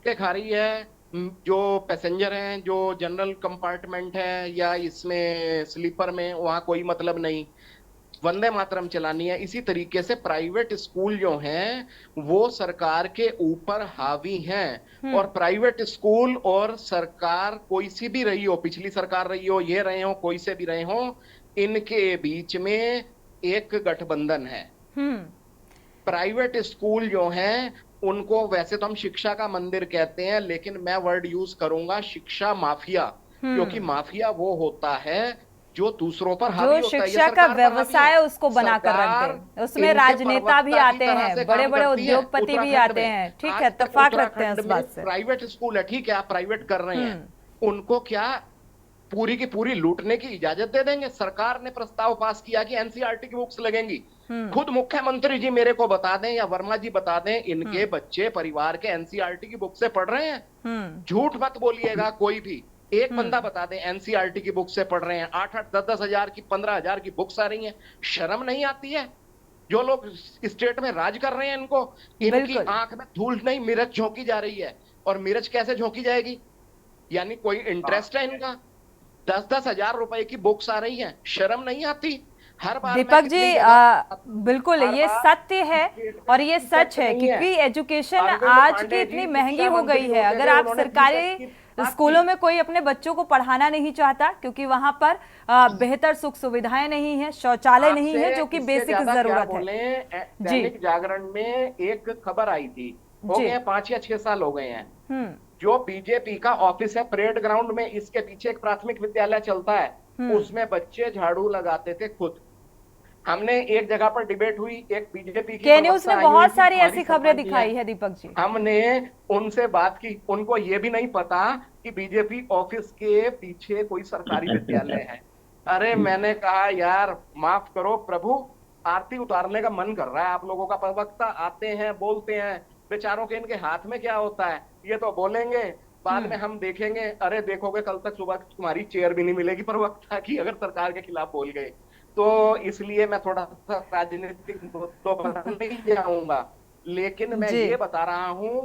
खा रही है, जो पैसेंजर हैं, जो जनरल कंपार्टमेंट है या इसमें स्लीपर में, वहां कोई मतलब नहीं, वंदे मातरम चलानी है। इसी तरीके से प्राइवेट स्कूल जो हैं वो सरकार के ऊपर हावी हैं, और प्राइवेट स्कूल और सरकार कोई सी भी रही हो, पिछली सरकार रही हो, ये रहे हो, कोई से भी रहे हो, इनके बीच में एक गठबंधन है। प्राइवेट स्कूल जो हैं उनको वैसे तो हम शिक्षा का मंदिर कहते हैं, लेकिन मैं वर्ड यूज करूंगा शिक्षा माफिया, क्योंकि माफिया वो होता है जो दूसरों पर हावी होता है। शिक्षा का व्यवसाय उसको बनाकर रख दे, उसमें राजनेता भी आते हैं, बड़े बड़े उद्योगपति भी आते हैं। ठीक है, इत्तेफाक रखते हैं इस बात से। प्राइवेट स्कूल है, ठीक है, आप प्राइवेट कर रहे हैं, उनको क्या पूरी की पूरी लूटने की इजाजत दे देंगे? सरकार ने प्रस्ताव पास किया कि NCERT की बुक्स लगेंगी। खुद मुख्यमंत्री जी मेरे को बता दें या वर्मा जी बता दें, इनके बच्चे परिवार के NCERT की बुक से पढ़ रहे हैं? झूठ मत बोलिएगा कोई भी, एक बंदा बता दें NCERT की बुक से पढ़ रहे हैं। 8-8, 10-10 हजार की, 15 हजार की बुक्स आ रही हैं। शर्म नहीं आती है? जो लोग स्टेट में राज कर रहे हैं, इनकी आंख में धूल नहीं, मिर्च झोंकी जा रही है। और मिर्च कैसे झोंकी जाएगी? यानी कोई इंटरेस्ट है इनका? 10-10 हजार रुपए की बुक्स आ रही हैं, शर्म नहीं आती? हर बार दीपक जी, बिल्कुल ये सत्य है और ये सच है, क्योंकि एजुकेशन आज की इतनी महंगी हो गई है। अगर आप सरकारी स्कूलों में कोई अपने बच्चों को पढ़ाना नहीं चाहता, क्योंकि वहां पर बेहतर सुख सुविधाएं नहीं है, शौचालय नहीं है, जो कि बेसिक जरूरत है। दैनिक जागरण में एक खबर आई थी, हो गए 5 या 6 साल हो गए हैं, जो बीजेपी का ऑफिस है परेड ग्राउंड में, इसके पीछे एक प्राथमिक विद्यालय चलता है, उसमें बच्चे झाड़ू लगाते थे खुद। हमने एक जगह पर डिबेट हुई, एक बीजेपी की KNU ने बहुत सारी ऐसी खबरें दिखाई है दीपक जी। हमने उनसे बात की, उनको ये भी नहीं पता कि बीजेपी ऑफिस के पीछे कोई सरकारी विद्यालय है। अरे मैंने कहा यार माफ करो प्रभु, आरती उतारने का मन कर रहा है आप लोगों का। प्रवक्ता आते हैं, बोलते हैं, बेचारों के इनके हाथ में क्या होता है? ये तो बोलेंगे, बाद में हम देखेंगे, अरे देखोगे कल तक सुबह तुम्हारी चेयर भी नहीं मिलेगी प्रवक्ता की, अगर सरकार के खिलाफ बोल गए। तो इसलिए मैं थोड़ा सा राजनीतिक मुद्दों पर नहीं जाऊंगा, लेकिन मैं ये बता रहा हूं,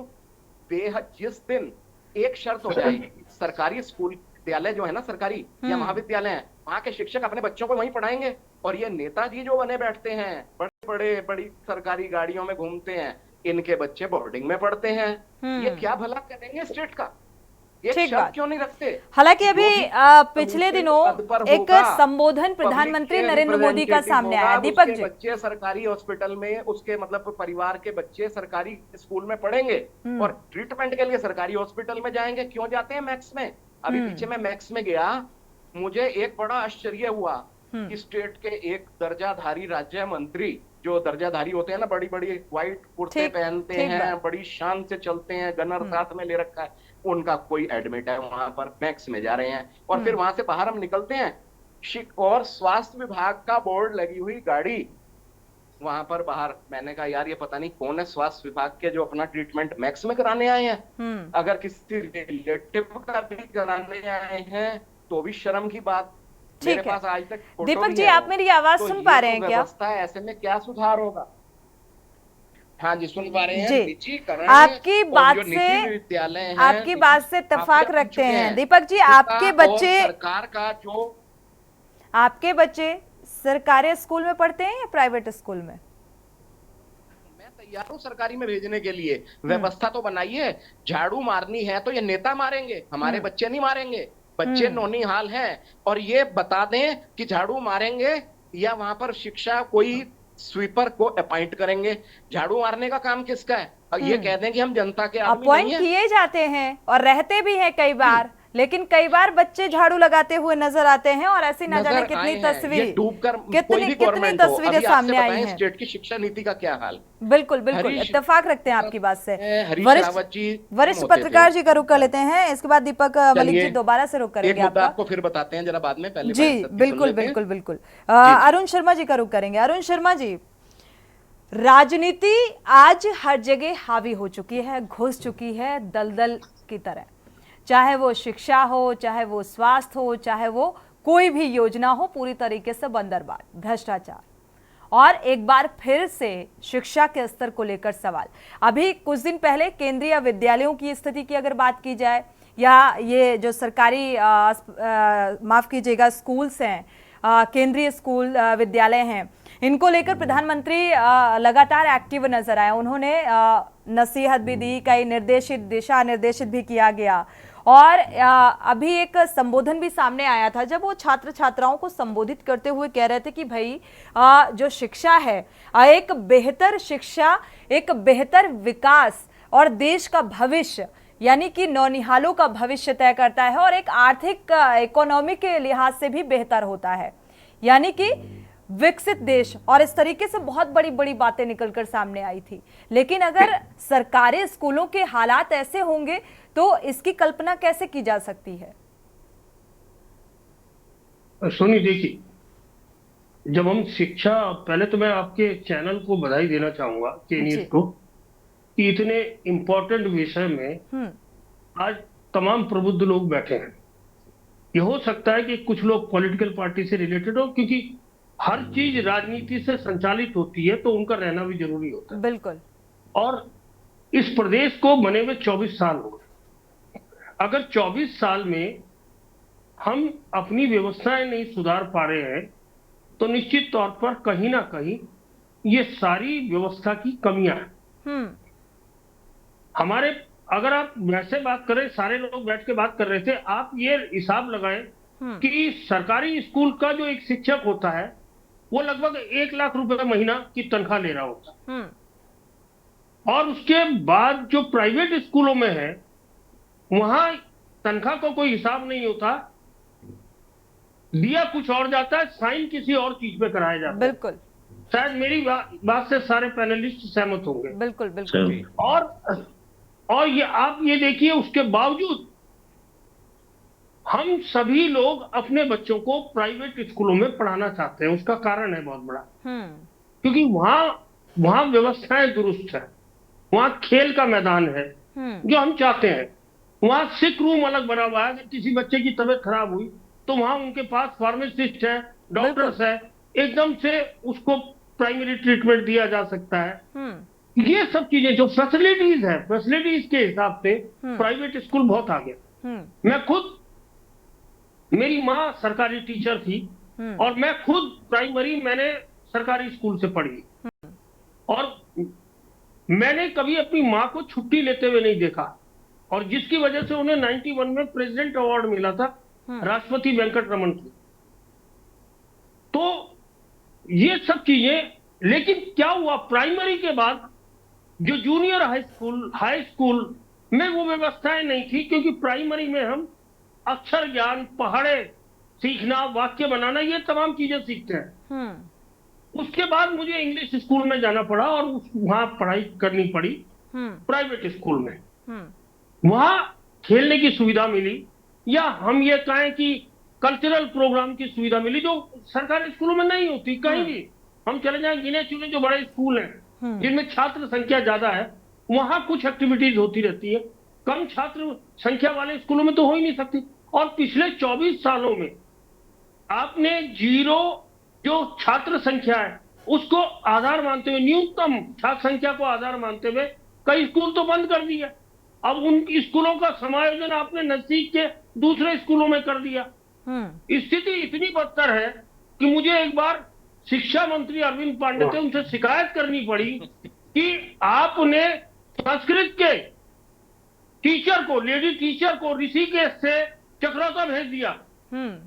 बेहद जिस दिन एक शर्त हो जाएगी, सरकारी स्कूल विद्यालय जो है ना, सरकारी या महाविद्यालय है, वहां के शिक्षक अपने बच्चों को वहीं पढ़ाएंगे, और ये नेताजी जो बने बैठते हैं, बड़ी सरकारी गाड़ियों में घूमते हैं, इनके बच्चे बोर्डिंग में पढ़ते हैं। ये क्या भला करेंगे स्टेट का? ये शर्त क्यों नहीं रखते? हालांकि अभी पिछले दिनों एक संबोधन प्रधानमंत्री नरेंद्र मोदी का सामने आया। दीपक जी, बच्चे सरकारी हॉस्पिटल में, उसके मतलब परिवार के बच्चे सरकारी स्कूल में पढ़ेंगे और ट्रीटमेंट के लिए सरकारी हॉस्पिटल में जाएंगे। क्यों जाते हैं मैक्स में? अभी पीछे मैं मैक्स में गया, मुझे एक बड़ा आश्चर्य हुआ कि स्टेट के एक दर्जाधारी राज्य मंत्री, जो दर्जाधारी होते हैं ना, बड़ी बड़ी व्हाइट कुर्ते पहनते हैं, बड़ी शान से चलते हैं, गनर साथ में ले रखा है, उनका कोई एडमिट है वहां पर, मैक्स में जा रहे हैं। और फिर वहां से बाहर हम निकलते हैं, और स्वास्थ्य विभाग का बोर्ड लगी हुई गाड़ी, वहां पर बाहर। मैंने कहा यार ये पता नहीं कौन है स्वास्थ्य विभाग के जो अपना ट्रीटमेंट मैक्स में कराने आए हैं। अगर किसी रिलेटिव का भी कराने आए हैं तो भी शर्म की बात। ठीक मेरे है। पास आज तक फोटो दीपक भी जी, है आप वो। मेरी आवाज तो सुन ये पा तो रहे हैं क्या? व्यवस्था है, ऐसे में क्या सुधार होगा? हाँ जी, सुन पा रहे हैं। जी, निजीकरण आपकी और बात जो से निजी विद्यालय हैं, आपकी बात से इत्तेफाक माफिया बन रखते चुके हैं। दीपक जी, आपके और बच्चे सरकार का जो सरकारी स्कूल में पढ़ते हैं या प्राइवेट स्कूल में? मैं तैयार हूँ सरकारी में भेजने के लिए। व्यवस्था तो बनाइए। झाड़ू मारनी है तो ये नेता मारेंगे, हमारे बच्चे नहीं मारेंगे। बच्चे नौनिहाल हैं और ये बता दें कि झाड़ू मारेंगे या वहां पर शिक्षा कोई स्वीपर को अपॉइंट करेंगे। झाड़ू मारने का काम किसका है? और ये कह दें कि हम जनता के आदमी नहीं अपॉइंट है। किए जाते हैं और रहते भी हैं कई बार, लेकिन कई बार बच्चे झाड़ू लगाते हुए नजर आते हैं और ऐसी ना जाने नजर आए कितनी हैं। ये तस्वीरें डूबकर कोई कितनी भी कितनी गवर्नमेंट हो। तस्वीरें अभी आपसे सामने आई बताएं हैं। स्टेट की शिक्षा नीति का क्या हाल। बिल्कुल बिल्कुल, हरीश इत्तेफाक रखते हैं आपकी बात से। हरीश वरिष्ठ रावत जी वरिष्ठ होते थे। पत्रकार जी का रुख कर लेते हैं, इसके बाद दीपक मलिक जी चलिए, दोबारा से रुख एक करेंगे मुद्दा आपका। आपको फिर बताते हैं जरा बाद में, पहले जी बात सबकी सुन बिल्कुल लेते हैं। बिल्कुल बिल्कुल। अरुण शर्मा जी का रुख करेंगे। अरुण शर्मा जी, राजनीति आज हर जगह हावी हो चुकी है, घुस चुकी है दलदल की तरह। चाहे वो शिक्षा हो, चाहे वो स्वास्थ्य हो, चाहे वो कोई भी योजना हो, पूरी तरीके से बंदरबांट, भ्रष्टाचार। और एक बार फिर से शिक्षा के स्तर को लेकर सवाल। अभी कुछ दिन पहले केंद्रीय विद्यालयों की स्थिति की अगर बात की जाए, या ये जो सरकारी माफ कीजिएगा स्कूल्स हैं, केंद्रीय स्कूल विद्यालय हैं, इनको लेकर प्रधानमंत्री लगातार एक्टिव नजर आए। उन्होंने नसीहत भी दी, कई निर्देशित दिशा निर्देशित भी किया गया। और अभी एक संबोधन भी सामने आया था जब वो छात्र छात्राओं को संबोधित करते हुए कह रहे थे कि भाई जो शिक्षा है, एक बेहतर शिक्षा, एक बेहतर विकास और देश का भविष्य यानी कि नौनिहालों का भविष्य तय करता है और एक आर्थिक इकोनॉमी के लिहाज से भी बेहतर होता है, यानी कि विकसित देश। और इस तरीके से बहुत बड़ी बड़ी बातें निकलकर सामने आई थी। लेकिन अगर सरकारी स्कूलों के हालात ऐसे होंगे तो इसकी कल्पना कैसे की जा सकती है? सोनी देखिए, जब हम शिक्षा, पहले तो मैं आपके चैनल को बधाई देना चाहूंगा के न्यूज को कि इतने इम्पोर्टेंट विषय में आज तमाम प्रबुद्ध लोग बैठे हैं। ये हो सकता है कि कुछ लोग पॉलिटिकल पार्टी से रिलेटेड हो, क्योंकि हर चीज राजनीति से संचालित होती है तो उनका रहना भी जरूरी होता है। बिल्कुल। और इस प्रदेश को बने हुए 24 साल हो गए। अगर 24 साल में हम अपनी व्यवस्थाएं नहीं सुधार पा रहे हैं तो निश्चित तौर पर कहीं ना कहीं ये सारी व्यवस्था की कमियां हैं। हमारे, अगर आप वैसे बात करें, सारे लोग बैठ के बात कर रहे थे, आप ये हिसाब लगाएं कि सरकारी स्कूल का जो एक शिक्षक होता है वो लगभग 1 लाख रुपए महीना की तनख्वाह ले रहा होता है। और उसके बाद जो प्राइवेट स्कूलों में है वहां तनख्वाह को कोई हिसाब नहीं होता, दिया कुछ और जाता है, साइन किसी और चीज पे कराया जाता है। बिल्कुल। शायद मेरी बात से सारे पैनलिस्ट सहमत होंगे। बिल्कुल बिल्कुल। और ये आप ये देखिए, उसके बावजूद हम सभी लोग अपने बच्चों को प्राइवेट स्कूलों में पढ़ाना चाहते हैं। उसका कारण है बहुत बड़ा, क्योंकि वहां व्यवस्थाएं दुरुस्त है, वहां खेल का मैदान है जो हम चाहते हैं, वहां सिक रूम अलग बना हुआ है। किसी बच्चे की तबीयत खराब हुई तो वहां उनके पास फार्मासिस्ट है, डॉक्टर्स है, एकदम से उसको प्राइमरी ट्रीटमेंट दिया जा सकता है। ये सब चीजें जो फैसिलिटीज है, फैसिलिटीज के हिसाब से प्राइवेट स्कूल बहुत आगे। मैं खुद, मेरी माँ सरकारी टीचर थी और मैं खुद प्राइमरी मैंने सरकारी स्कूल से पढ़ी, और मैंने कभी अपनी माँ को छुट्टी लेते हुए नहीं देखा। और जिसकी वजह से उन्हें 91 में प्रेसिडेंट अवार्ड मिला था राष्ट्रपति वेंकट रमन की। तो ये सब चीजें, लेकिन क्या हुआ, प्राइमरी के बाद जो जूनियर हाई स्कूल में वो व्यवस्थाएं नहीं थी, क्योंकि प्राइमरी में हम अक्षर ज्ञान, पहाड़े सीखना, वाक्य बनाना, ये तमाम चीजें सीखते हैं। उसके बाद मुझे इंग्लिश स्कूल में जाना पड़ा और वहां पढ़ाई करनी पड़ी प्राइवेट स्कूल में। वहां खेलने की सुविधा मिली, या हम ये कहें कि कल्चरल प्रोग्राम की सुविधा मिली, जो सरकारी स्कूलों में नहीं होती कहीं भी। हम चले जाएं गिने चुने जो बड़े स्कूल हैं जिनमें छात्र संख्या ज्यादा है, वहां कुछ एक्टिविटीज होती रहती है। कम छात्र संख्या वाले स्कूलों में तो हो ही नहीं सकती। और पिछले 24 सालों में आपने जीरो जो छात्र संख्या है उसको आधार मानते हुए, न्यूनतम छात्र संख्या को आधार मानते हुए कई स्कूल तो बंद कर दिया। अब उन स्कूलों का समायोजन आपने नजदीक के दूसरे स्कूलों में कर दिया। स्थिति इतनी बदतर है कि मुझे एक बार शिक्षा मंत्री अरविंद पांडे थे, उनसे शिकायत करनी पड़ी कि आपने संस्कृत के टीचर को, लेडी टीचर को ऋषिकेश से चक्रौता भेज दिया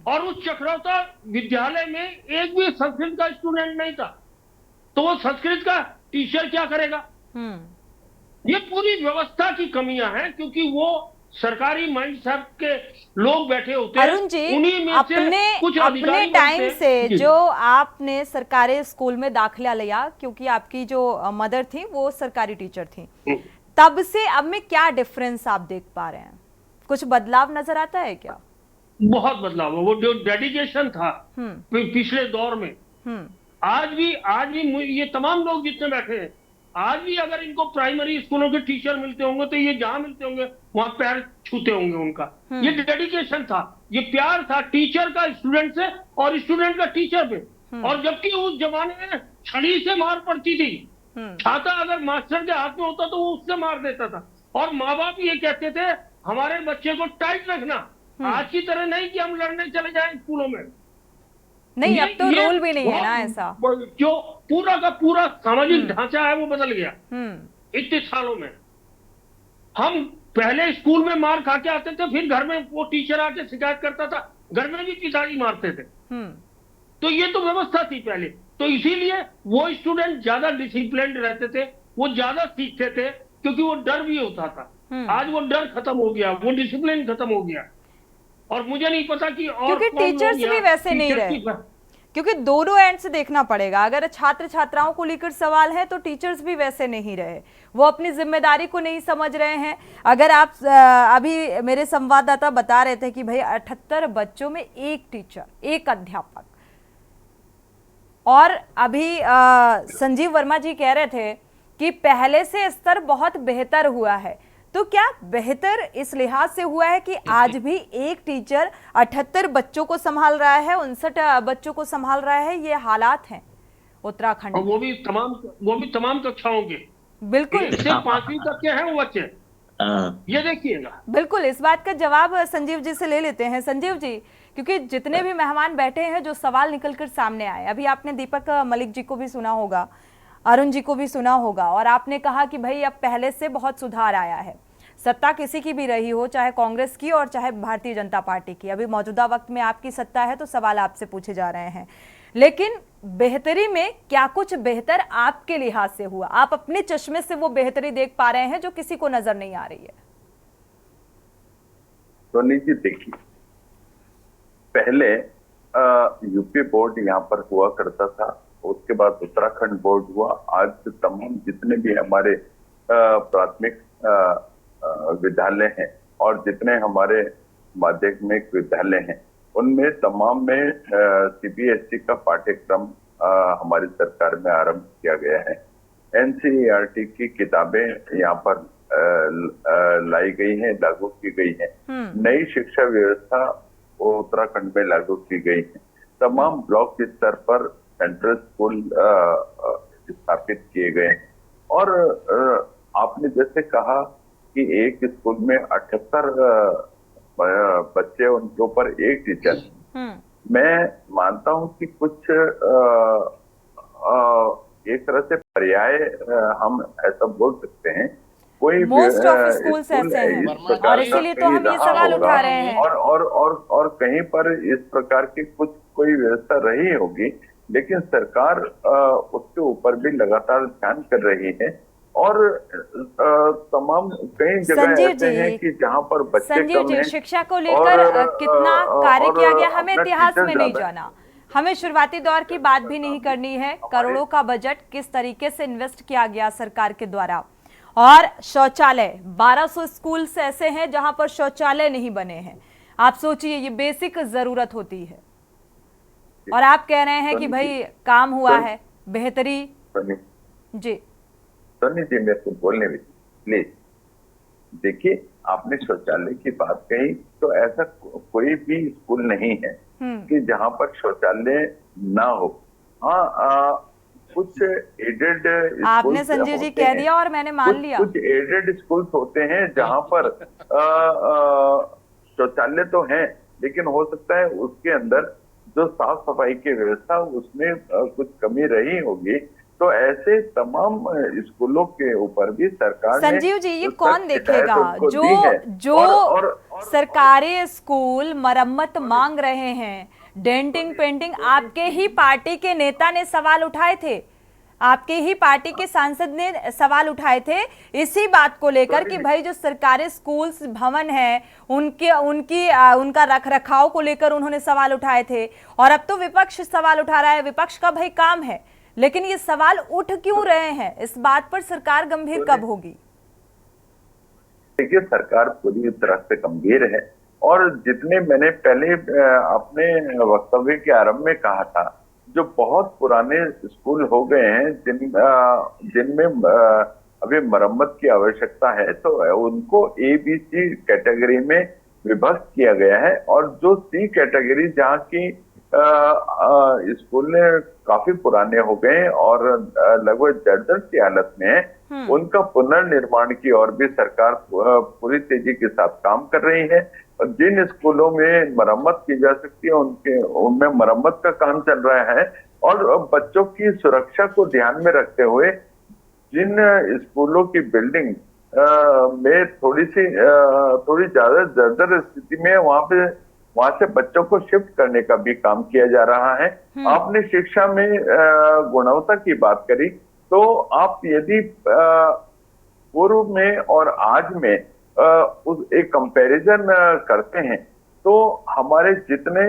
और उस चक्रौता विद्यालय में एक भी संस्कृत का स्टूडेंट नहीं था, तो वो संस्कृत का टीचर क्या करेगा? ये पूरी व्यवस्था की कमियां हैं, क्योंकि वो सरकारी माइंडसेट के लोग बैठे होते हैं। अरुण जी, उन्हीं में अपने टाइम से जो आपने सरकारी स्कूल में दाखिला लिया, क्योंकि आपकी जो मदर थी वो सरकारी टीचर थी, तब से अब में क्या डिफरेंस आप देख पा रहे हैं? कुछ बदलाव नजर आता है क्या? बहुत बदलाव है। वो जो डेडिकेशन था पिछले दौर में, आज भी ये तमाम लोग जितने बैठे हैं, आज भी अगर इनको प्राइमरी स्कूलों के टीचर मिलते होंगे तो ये जहां मिलते होंगे वहां पैर छूते होंगे उनका। ये डेडिकेशन था, ये प्यार था टीचर का स्टूडेंट से और स्टूडेंट का टीचर पे। और जबकि उस जमाने में छड़ी से मार पड़ती थी, छाता अगर मास्टर के हाथ में होता तो वो उससे मार देता था। और माँ बाप ये कहते थे हमारे बच्चे को टाइट रखना, आज की तरह नहीं कि हम लड़ने चले जाएं स्कूलों में। नहीं, अब तो रूल भी नहीं है ना ऐसा। जो पूरा का पूरा सामाजिक ढांचा है वो बदल गया इतने सालों में। हम पहले स्कूल में मार खा के आते थे, फिर घर में वो टीचर आके शिकायत करता था, घर में भी पिताजी मारते थे। तो ये तो व्यवस्था थी पहले, तो इसीलिए वो स्टूडेंट ज्यादा डिसिप्लिन्ड रहते थे, वो ज्यादा सीखते थे, क्योंकि वो डर भी होता था। आज वो डर खत्म हो गया, वो डिसिप्लिन खत्म हो गया। और मुझे नहीं पता कि और क्योंकि टीचर्स भी वैसे नहीं रहे, क्योंकि दोनों एंड से देखना पड़ेगा। अगर छात्र छात्राओं को लेकर सवाल है तो टीचर्स भी वैसे नहीं रहे, वो अपनी जिम्मेदारी को नहीं समझ रहे हैं। अगर आप अभी मेरे संवाददाता बता रहे थे कि भाई 78 बच्चों में एक टीचर, एक अध्यापक। और अभी संजीव वर्मा जी कह रहे थे कि पहले से स्तर बहुत बेहतर हुआ है, तो क्या बेहतर इस लिहाज से हुआ है कि आज भी एक टीचर 78 बच्चों को संभाल रहा है, 59 बच्चों को संभाल रहा है? ये हालात हैं उत्तराखंड में। वो भी तमाम कक्षाओं के, बिल्कुल से 5वीं तक के हैं वो बच्चे, ये देखिएगा। बिल्कुल, इस बात का जवाब संजीव जी से ले लेते हैं। संजीव जी, क्योंकि जितने भी मेहमान बैठे हैं जो सवाल निकलकर सामने आए, अभी आपने दीपक मलिक जी को भी सुना होगा, अरुण जी को भी सुना होगा, और आपने कहा कि भाई अब पहले से बहुत सुधार आया है। सत्ता किसी की भी रही हो, चाहे कांग्रेस की और चाहे भारतीय जनता पार्टी की, अभी मौजूदा वक्त में आपकी सत्ता है तो सवाल आपसे पूछे जा रहे हैं, लेकिन बेहतरी में क्या कुछ बेहतर आपके लिहाज से हुआ? आप अपने चश्मे से वो बेहतरी देख पा रहे हैं जो किसी को नजर नहीं आ रही है? सोनी जी, देखिए, पहले यूपी बोर्ड यहाँ पर हुआ करता था, उसके बाद उत्तराखंड बोर्ड हुआ। आज तमाम जितने भी हमारे प्राथमिक विद्यालय हैं और जितने हमारे माध्यमिक विद्यालय हैं, उनमें तमाम में सीबीएसई का पाठ्यक्रम हमारी सरकार में आरंभ किया गया है। एनसीईआरटी की किताबें यहाँ पर लाई गई हैं, लागू की गई हैं। नई शिक्षा व्यवस्था उत्तराखंड में लागू की गई है। तमाम ब्लॉक स्तर पर सेंट्रल स्कूल स्थापित किए गए हैं। और आपने जैसे कहा कि एक स्कूल में 78 बच्चे, उनके ऊपर एक टीचर, मैं मानता हूं कि कुछ एक तरह से पर्याय हम ऐसा बोल सकते हैं। कोई मोस्ट ऑफ स्कूल्स ऐसे हैं और इसीलिए तो हम ये सवाल उठा रहे हैं। और कहीं पर इस प्रकार की कोई व्यवस्था रही होगी, लेकिन सरकार उसके ऊपर भी लगातार ध्यान कर रही है। और तमाम कई जगह ऐसे हैं कि जहां पर बच्चे कम हैं। शिक्षा को लेकर कितना कार्य किया गया हमें इतिहास में नहीं जाना, हमें शुरुआती दौर की बात भी नहीं करनी है। करोड़ों का बजट किस तरीके से इन्वेस्ट किया गया सरकार के द्वारा। और शौचालय, 1200 स्कूल्स ऐसे हैं जहां पर शौचालय नहीं बने हैं। आप सोचिए, ये बेसिक जरूरत होती है और आप कह रहे हैं कि भाई काम हुआ है। बेहतरी। सोनी जी सोनी जी, मेरे को बोलने में प्लीज। देखिए, आपने शौचालय की बात कही, तो ऐसा कोई भी स्कूल नहीं है कि जहाँ पर शौचालय ना हो। हाँ, कुछ एडेड आपने संजीव जी कह दिया और मैंने मान लिया। कुछ एडेड स्कूल्स होते हैं जहाँ पर शौचालय तो है, लेकिन हो सकता है उसके अंदर जो साफ सफाई की व्यवस्था उसमें कुछ कमी रही होगी। तो ऐसे तमाम स्कूलों के ऊपर भी सरकार ने संजीव जी, ये कौन देखेगा? उनको जो दी है। जो सरकारी स्कूल मरम्मत मांग रहे हैं, डेंटिंग पेंटिंग, आपके ही पार्टी के नेता ने सवाल उठाए थे, आपके ही पार्टी के सांसद ने सवाल उठाए थे इसी बात को लेकर कि भाई जो सरकारी स्कूल भवन है उनका रख रखाव को लेकर उन्होंने सवाल उठाए थे। और अब तो विपक्ष सवाल उठा रहा है। विपक्ष का भाई काम है, लेकिन ये सवाल उठ क्यों रहे हैं? इस बात पर सरकार गंभीर कब होगी? देखिए, सरकार पूरी तरह से गंभीर है, और जितने मैंने पहले अपने वक्तव्य के आरंभ में कहा था, जो बहुत पुराने स्कूल हो गए हैं जिनमें अभी मरम्मत की आवश्यकता है, तो उनको ABC कैटेगरी में विभक्त किया गया है। और जो C कैटेगरी जहाँ की स्कूल काफी पुराने हो गए और लगभग जर्जर की हालत में है, उनका पुनर्निर्माण की ओर भी सरकार पूरी तेजी के साथ काम कर रही है। और जिन स्कूलों में मरम्मत की जा सकती है उनमें मरम्मत का काम चल रहा है। और बच्चों की सुरक्षा को ध्यान में रखते हुए जिन स्कूलों की बिल्डिंग में थोड़ी ज्यादा जर्जर स्थिति में है, वहां से बच्चों को शिफ्ट करने का भी काम किया जा रहा है। आपने शिक्षा में गुणवत्ता की बात करी, तो आप यदि पूर्व में और आज में एक कंपैरिजन करते हैं, तो हमारे जितने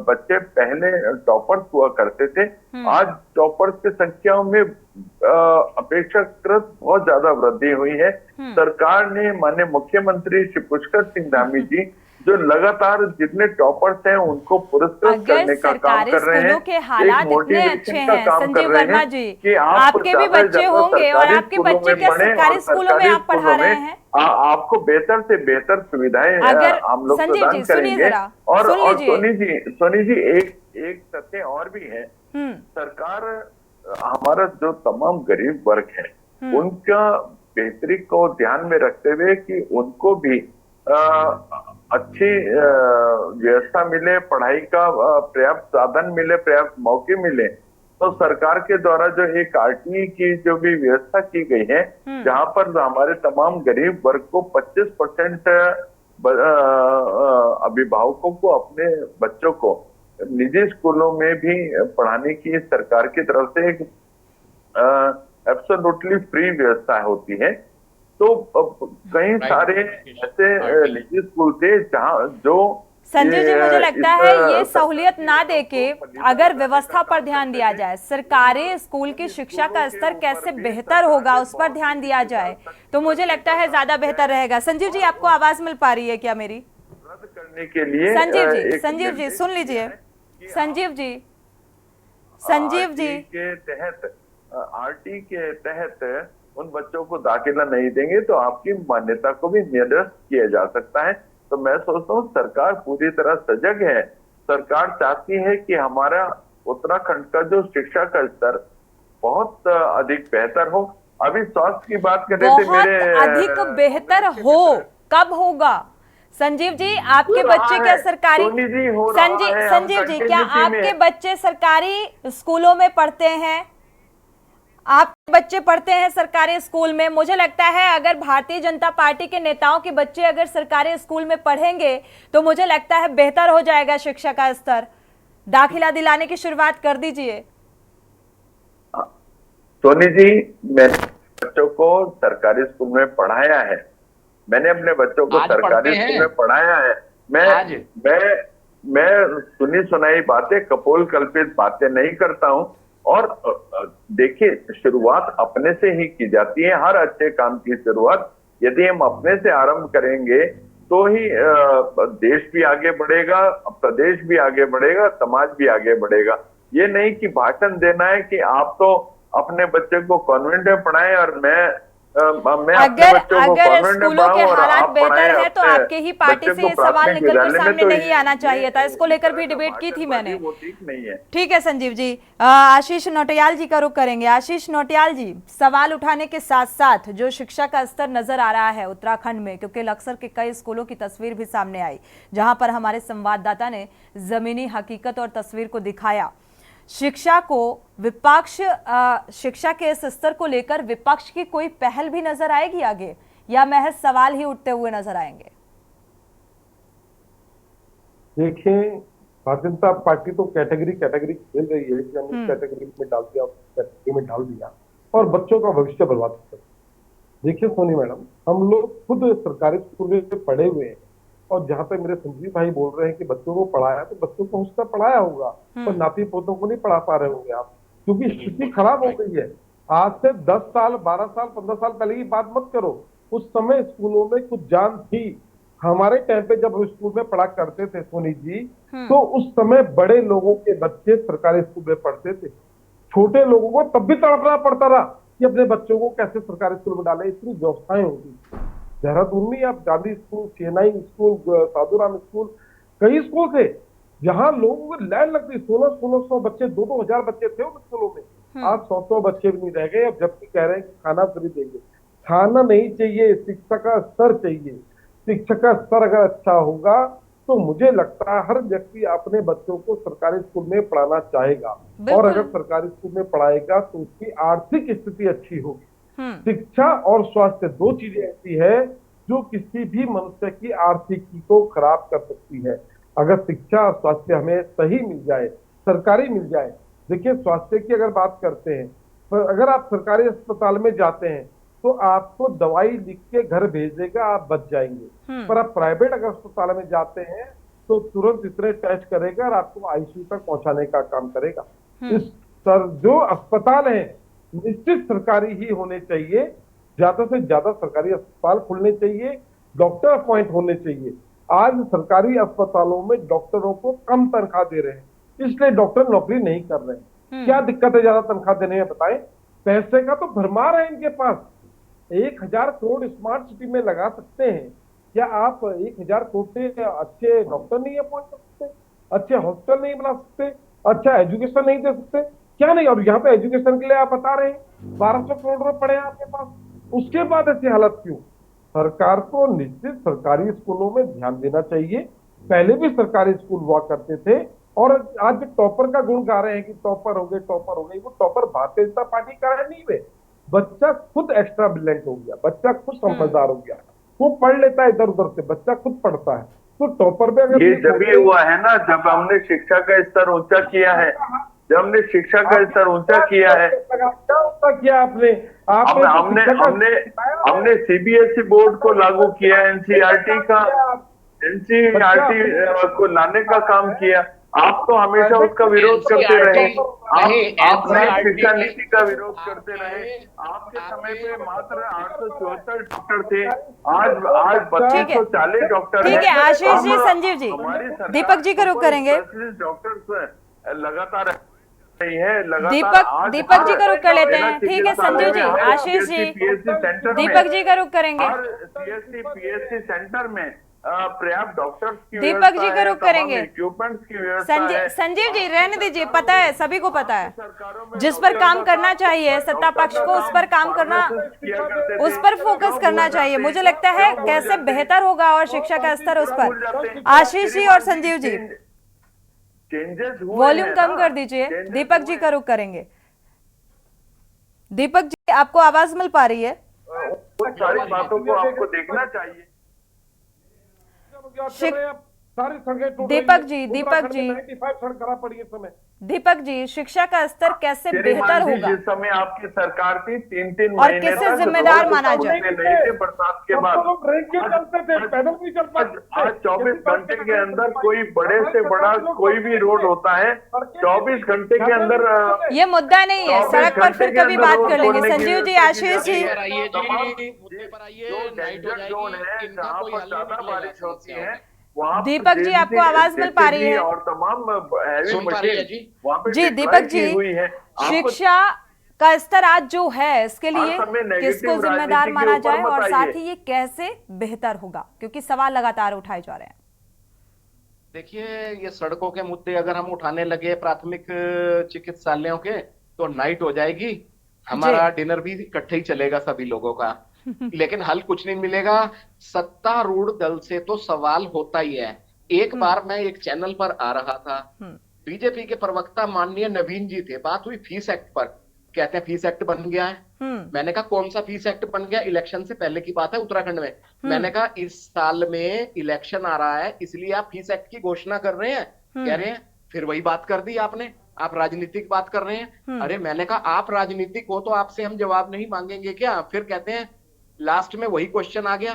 बच्चे पहले टॉपर्स हुआ करते थे, आज टॉपर्स की संख्या में अपेक्षाकृत बहुत ज्यादा वृद्धि हुई है। सरकार ने माननीय मुख्यमंत्री श्री पुष्कर सिंह धामी जी जो लगातार जितने टॉपर्स हैं उनको पुरस्कृत करने का काम कर रहे हैं। स्कूलों के हालात इतने अच्छे हैं संजीव वर्मा जी, आपके भी बच्चे होंगे और आपके बच्चे क्या सरकारी स्कूलों में आप पढ़ा रहे हैं? आपको बेहतर से बेहतर सुविधाएं हम लोग प्रदान करेंगे। और सोनी जी एक तथ्य और भी है, सरकार हमारा जो तमाम गरीब वर्ग है उनका बेहतरी को ध्यान में रखते हुए कि उनको भी अच्छी व्यवस्था मिले, पढ़ाई का पर्याप्त साधन मिले, पर्याप्त मौके मिले, तो सरकार के द्वारा जो एक RTE की जो भी व्यवस्था की गई है, जहां पर हमारे तमाम गरीब वर्ग को 25% अभिभावकों को अपने बच्चों को निजी स्कूलों में भी पढ़ाने की सरकार की तरफ से एक एब्सोल्युटली फ्री व्यवस्था होती है। तो कई सारे ऐसे निजी स्कूल थे जहां जो संजय जी, मुझे लगता है ये सहूलियत ना देके अगर व्यवस्था पर ध्यान दिया जाए, सरकारी स्कूल की शिक्षा का स्तर कैसे बेहतर होगा उस पर ध्यान दिया जाए, तो मुझे लगता है ज्यादा बेहतर रहेगा। संजीव जी, आपको आवाज मिल पा रही है क्या मेरी? रद्द करने के लिए संजीव जी सुन लीजिए। संजीव जी के तहत RTE के तहत उन बच्चों को दाखिला नहीं देंगे तो आपकी मान्यता को भी निरस्त किया जा सकता है। तो मैं सोचता हूँ सरकार पूरी तरह सजग है। सरकार चाहती है कि हमारा उत्तराखंड का जो शिक्षा का स्तर बहुत अधिक बेहतर हो। अभी स्वास्थ्य की बात कर रहे थे, मेरे अधिक बेहतर हो कब होगा? संजीव जी, आपके बच्चे क्या सरकारी संजीव जी, क्या आपके बच्चे सरकारी स्कूलों में पढ़ते हैं? आपके बच्चे पढ़ते हैं सरकारी स्कूल में? मुझे लगता है अगर भारतीय जनता पार्टी के नेताओं के बच्चे अगर सरकारी स्कूल में पढ़ेंगे तो मुझे लगता है बेहतर हो जाएगा शिक्षा का स्तर। दाखिला दिलाने की शुरुआत कर दीजिए। सोनी जी, मैंने बच्चों को सरकारी स्कूल में पढ़ाया है, मैंने अपने बच्चों को सरकारी स्कूल में पढ़ाया है। मैं सुनी सुनाई बातें, कपोल कल्पित बातें नहीं करता हूं। और देखिए, शुरुआत अपने से ही की जाती है। हर अच्छे काम की शुरुआत यदि हम अपने से आरंभ करेंगे तो ही देश भी आगे बढ़ेगा, प्रदेश भी आगे बढ़ेगा, समाज भी आगे बढ़ेगा। ये नहीं कि भाषण देना है कि आप तो अपने बच्चे को कॉन्वेंट में पढ़ाएं और मैं अपने बच्चों को अगर कॉन्वेंट में स्कूलों के पढ़ाऊं और हालात आप बेहतर पढ़ाएं है तो अपने आपके ही पार्टी बच्चे से को ये सवाल प्राथमिक निकलकर विद्यालय में। सामने तो नहीं आना चाहिए था, इसको लेकर भी इस तरह डिबेट का की थी भाषणबाजी मैंने। वो ठीक नहीं है। ठीक है संजीव जी। आशीष नौटियाल जी का रुख करेंगे। आशीष नौटियाल जी, सवाल उठाने के साथ साथ जो शिक्षा का स्तर नजर आ रहा है उत्तराखंड में, क्योंकि लक्सर के कई स्कूलों की तस्वीर भी सामने आई जहां पर हमारे संवाददाता ने जमीनी हकीकत और तस्वीर को दिखाया, शिक्षा को विपक्ष शिक्षा के इस स्तर को लेकर विपक्ष की कोई पहल भी नजर आएगी आगे, या महज सवाल ही उठते हुए नजर आएंगे? देखिए, भारतीय जनता पार्टी तो कैटेगरी खेल रही है कि हमने इस कैटेगरी में डाल दिया, कैटेगरी में डाल दिया और बच्चों का भविष्य बर्बाद कर दिया। देखिए सोनी मैडम, हम लोग खुद सरकारी स्कूल में पढ़े हुए हैं और जहां तक मेरे संजीव भाई बोल रहे हैं कि बच्चों को पढ़ाया, तो बच्चों को उसका पढ़ाया होगा पर नाती पोतों को नहीं पढ़ा पा रहे होंगे आप, क्योंकि स्थिति खराब हो गई है। आज से 10 साल 12 साल 15 साल पहले की बात मत करो, उस समय स्कूलों में कुछ जान थी। हमारे टाइम पे जब स्कूल में पढ़ा करते थे सोनी जी, तो उस समय बड़े लोगों के बच्चे सरकारी स्कूल में पढ़ते थे, छोटे लोगों को तब भी तड़पना पड़ता रहा कि अपने बच्चों को कैसे सरकारी स्कूल में डाले, इतनी व्यवस्थाएं होती। देहरादून में आप Gandhi school, Chennai school, Sadhuram school, कई स्कूल थे जहां लोगों को लाइन लगती, 1600 बच्चे, 2-2 हजार बच्चे थे उन स्कूलों में। आज 100 बच्चे भी नहीं रह गए, अब जबकि कह रहे हैं कि खाना फ्री देंगे। खाना नहीं चाहिए, शिक्षा का स्तर चाहिए। शिक्षा का स्तर अगर अच्छा होगा तो मुझे लगता है हर व्यक्ति अपने बच्चों को सरकारी स्कूल में पढ़ाना चाहेगा, और अगर सरकारी स्कूल में पढ़ाएगा तो उसकी आर्थिक स्थिति अच्छी होगी। शिक्षा और स्वास्थ्य दो चीजें ऐसी है जो किसी भी मनुष्य की आर्थिकी को खराब कर सकती है। अगर शिक्षा और स्वास्थ्य हमें सही मिल जाए, सरकारी मिल जाए। देखिए, स्वास्थ्य की अगर बात करते हैं, तो अगर आप सरकारी अस्पताल में जाते हैं तो आपको दवाई लिख के घर भेज देगा, आप बच जाएंगे। पर आप प्राइवेट अगर अस्पताल में जाते हैं तो तुरंत इतने टेस्ट करेगा और आपको आईसीयू तक पहुंचाने का काम करेगा। इस जो अस्पताल है निश्चित सरकारी ही होने चाहिए, ज्यादा से ज्यादा सरकारी अस्पताल खुलने चाहिए, डॉक्टर अपॉइंट होने चाहिए। आज सरकारी अस्पतालों में डॉक्टरों को कम तनख्वाह दे रहे हैं, इसलिए डॉक्टर नौकरी नहीं कर रहे हैं। क्या दिक्कत है ज्यादा तनख्वाह देने में, बताएं? पैसे का तो भरमार है इनके पास। 1000 करोड़ स्मार्ट सिटी में लगा सकते हैं, क्या आप 1000 करोड़ से अच्छे डॉक्टर नहीं अपॉइंट कर सकते, अच्छे हॉस्पिटल नहीं बना सकते, अच्छा एजुकेशन नहीं दे सकते? क्या नहीं? और यहाँ पे एजुकेशन के लिए आप बता रहे हैं 1200 करोड़ रुपए पड़े हैं आपके पास, उसके बाद ऐसी हालत क्यों? सरकार को निश्चित सरकारी स्कूलों में ध्यान देना चाहिए। पहले भी सरकारी स्कूल हुआ करते थे, और आज टॉपर का गुण गा रहे हैं कि टॉपर हो गए, टॉपर हो गए। वो टॉपर भारतीय जनता पार्टी का है नहीं, वे बच्चा खुद एक्स्ट्रा ब्रिलियंट हो गया, बच्चा खुद समझदार हो गया, वो पढ़ लेता है इधर उधर से, बच्चा खुद पढ़ता है। तो टॉपर पे अगर ये जब भी हुआ है ना, जब हमने शिक्षा का स्तर ऊंचा किया है, जब हमने शिक्षा का स्तर ऊंचा किया है। क्या ऊंचा किया आपने? हमने सीबीएसई बोर्ड को लागू किया, एनसीईआरटी को लाने का काम किया। आप तो हमेशा उसका विरोध करते रहे, आप शिक्षा नीति का विरोध करते रहे। आपके समय पे मात्र 874 डॉक्टर थे, आज 3240 डॉक्टर। ठीक है आशीष जी, संजीव जी, दीपक जी का रुख करेंगे। डॉक्टर लगातार नहीं है, दीपक जी का रुख कर लेते हैं। ठीक है संजीव जी, आशीष जी, दीपक जी का रुख करेंगे। सीएससी पीएससी सेंटर में पर्याप्त डॉक्टर्स की, दीपक जी का रुख करेंगे। इक्विपमेंट्स की व्यवस्था है। संजीव जी रहने दीजिए, पता है सभी को पता है, जिस पर काम करना चाहिए सत्ता पक्ष को उस पर काम करना, उस पर फोकस करना चाहिए। मुझे लगता है कैसे बेहतर होगा और शिक्षा का स्तर उस पर। आशीष जी और संजीव जी चेंजेस वॉल्यूम कम कर दीजिए। दीपक जी का रुख करेंगे। दीपक जी, आपको आवाज मिल पा रही है? सारी बातों को आपको देखना चाहिए। सारी सड़कें दीपक जी 95 सड़क खराब पड़ी इस समय। दीपक जी, शिक्षा का स्तर कैसे बेहतर होगा? जिस समय आपकी सरकार थी 3-3 और महीने किसे जिम्मेदार माना जाए? नहीं थे बरसात के बाद। चलते थे, पैदल नहीं चल पाते। आज 24 घंटे के अंदर कोई बड़े से बड़ा कोई भी रोड होता है, 24 घंटे के अंदर। ये मुद्दा नहीं है, सड़क पर फिर कभी बात कर लेंगे। संजीव जी, आशीष जी, जो डेंजर जोन है, जहाँ पर ज्यादा बारिश होती है वहाँ पर दीपक जी, आपको आवाज मिल पा रही है? और तमाम हैवी सुन पा रही है मशीन जी? वहाँ पे जी deploy दीपक की जी, हुई है। आप शिक्षा का स्तर आज जो है इसके हर लिए समय negative किसको जिम्मेदार राजनीति के माना ऊपर जाए मत और आइए। साथ ही ये कैसे बेहतर होगा, क्योंकि सवाल लगातार उठाए जा रहे हैं। देखिए, ये सड़कों के मुद्दे अगर हम उठाने लगे प्राथमिक चिकित्सालयों के, तो नाइट हो जाएगी, हमारा डिनर भी इकट्ठे ही चलेगा सभी लोगों का। लेकिन हल कुछ नहीं मिलेगा। सत्तारूढ़ दल से तो सवाल होता ही है। एक बार मैं एक चैनल पर आ रहा था, बीजेपी के प्रवक्ता माननीय नवीन जी थे, बात हुई फीस एक्ट पर। कहते हैं फीस एक्ट बन गया है। मैंने कहा कौन सा फीस एक्ट बन गया? इलेक्शन से पहले की बात है, उत्तराखंड में। मैंने कहा इस साल में इलेक्शन आ रहा है, इसलिए आप फीस एक्ट की घोषणा कर रहे हैं? कह रहे हैं फिर वही बात कर दी आपने, आप राजनीतिक बात कर रहे हैं। अरे मैंने कहा आप राजनीतिक हो तो आपसे हम जवाब नहीं मांगेंगे क्या? फिर कहते हैं लास्ट में वही क्वेश्चन आ गया,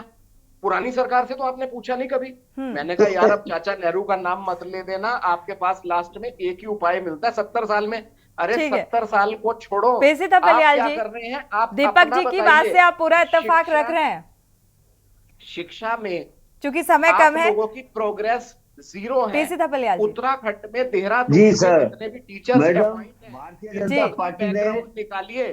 पुरानी सरकार से तो आपने पूछा नहीं कभी। मैंने कहा यार अब चाचा नेहरू का नाम मत ले देना, आपके पास लास्ट में एक ही उपाय मिलता है 70 साल में। अरे 70 साल को छोड़ो, पेशिता आप पलियाल क्या जी, कर रहे हैं? आप दीपक अपना जी की बताइए। बात से आप पूरा इत्तेफाक रख रहे हैं? शिक्षा में क्योंकि समय कम है, लोगों की प्रोग्रेस जीरो है। पेशिता पलियाल जी। उत्तराखंड में देहरादून जी में सर, जितने भी teachers madam, Bharatiya Janata party ने निकालिए,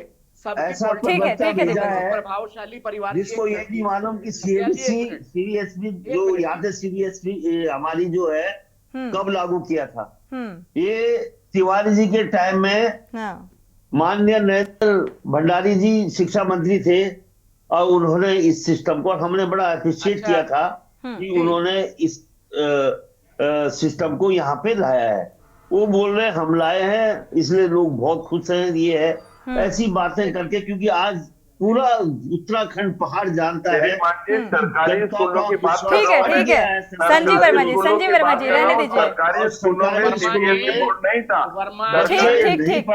ऐसा ठीक है, प्रवक्ता भेजा है प्रभावशाली परिवार जिसको ये नहीं मालूम कि सीबीएसई जो याद है, सीबीएसई हमारी जो है कब लागू किया था। ये तिवारी जी के टाइम में माननीय नरेंद्र भंडारी जी शिक्षा मंत्री थे और उन्होंने इस सिस्टम को, हमने बड़ा अप्रिशिएट किया था कि उन्होंने इस सिस्टम को यहाँ पे लाया है। वो बोल रहे हम लाए हैं इसलिए लोग बहुत खुश हैं। ये है ऐसी बातें करके, क्योंकि आज पूरा उत्तराखंड पहाड़ जानता है। सरकारी स्कूलों की बात कर ठीक रहा है, हूं। ठीक है, संजीव वर्मा जी, संजीव वर्मा जी रहने दीजिए। सरकारी स्कूलों में सीबीएसई बोर्ड नहीं था। ठीक।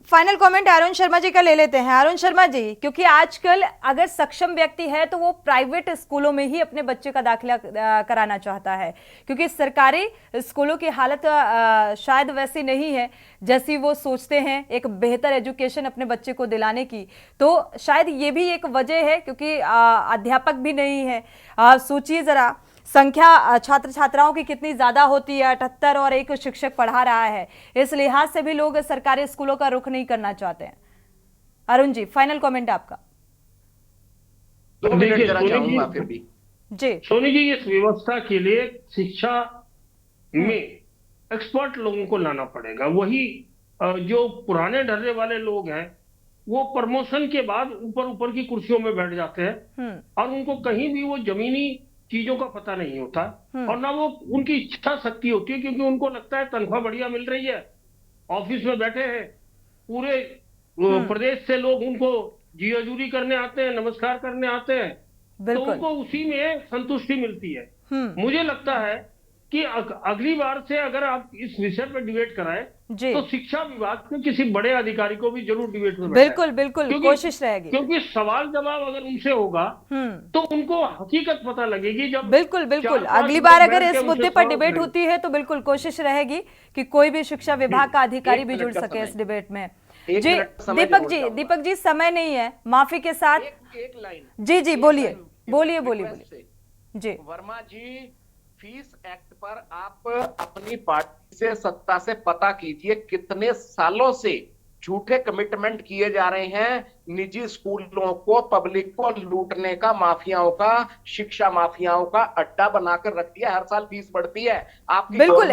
फाइनल कमेंट अरुण शर्मा जी का ले लेते हैं। अरुण शर्मा जी, क्योंकि आजकल अगर सक्षम व्यक्ति है तो वो प्राइवेट स्कूलों में ही अपने बच्चे का दाखिला कराना चाहता है, क्योंकि सरकारी स्कूलों की हालत शायद वैसी नहीं है जैसी वो सोचते हैं एक बेहतर एजुकेशन अपने बच्चे को दिलाने की। तो शायद ये भी एक वजह है, क्योंकि अध्यापक भी नहीं है। सोचिए जरा, संख्या छात्र छात्राओं की कितनी ज्यादा होती है, 78 और एक शिक्षक पढ़ा रहा है। इस लिहाज से भी लोग सरकारी स्कूलों का रुख नहीं करना चाहते हैं। अरुण जी, फाइनल कमेंट आपका। 2 मिनट जरा चाहूंगा फिर भी। जी सोनी जी, इस व्यवस्था के लिए शिक्षा में एक्सपर्ट लोगों को लाना पड़ेगा। वही जो पुराने ढर्रे वाले लोग हैं वो प्रमोशन के बाद ऊपर की कुर्सियों में बैठ जाते हैं और उनको कहीं भी वो जमीनी चीजों का पता नहीं होता और ना वो उनकी इच्छा शक्ति होती है, क्योंकि उनको लगता है तनख्वाह बढ़िया मिल रही है, ऑफिस में बैठे हैं, पूरे प्रदेश से लोग उनको जी हजूरी करने आते हैं, नमस्कार करने आते हैं, तो उनको उसी में संतुष्टि मिलती है। मुझे लगता है कि अगली बार से अगर आप इस विषय पर डिबेट कराएं तो शिक्षा विभाग के किसी बड़े अधिकारी को भी जरूर डिबेट में बिल्कुल कोशिश रहेगी, क्योंकि सवाल जवाब अगर उनसे होगा तो उनको हकीकत पता लगेगी। जब बिल्कुल अगली बार अगर इस मुद्दे पर डिबेट होती है तो बिल्कुल कोशिश रहेगी कि कोई भी शिक्षा विभाग का अधिकारी भी जुड़ सके इस डिबेट में। जी दीपक जी समय नहीं है, माफी के साथ एक लाइन। जी बोलिए जी। वर्मा जी, फीस एक्ट पर आप अपनी पार्टी से, सत्ता से पता कीजिए कितने सालों से झूठे कमिटमेंट किए जा रहे हैं निजी स्कूलों को, पब्लिक को लूटने का, माफियाओं का, शिक्षा माफियाओं का अड्डा बनाकर रख दिया। हर साल फीस बढ़ती है, आपकी बिल्कुल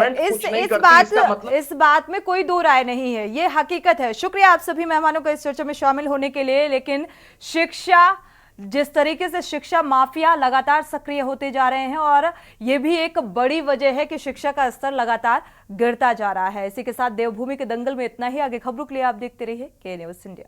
इस बात में कोई दो राय नहीं है, ये हकीकत है। शुक्रिया आप सभी मेहमानों का इस चर्चा में शामिल होने के लिए। लेकिन जिस तरीके से शिक्षा माफिया लगातार सक्रिय होते जा रहे हैं और ये भी एक बड़ी वजह है कि शिक्षा का स्तर लगातार गिरता जा रहा है। इसी के साथ देवभूमि के दंगल में इतना ही। आगे खबरों के लिए आप देखते रहिए के न्यूज़ इंडिया।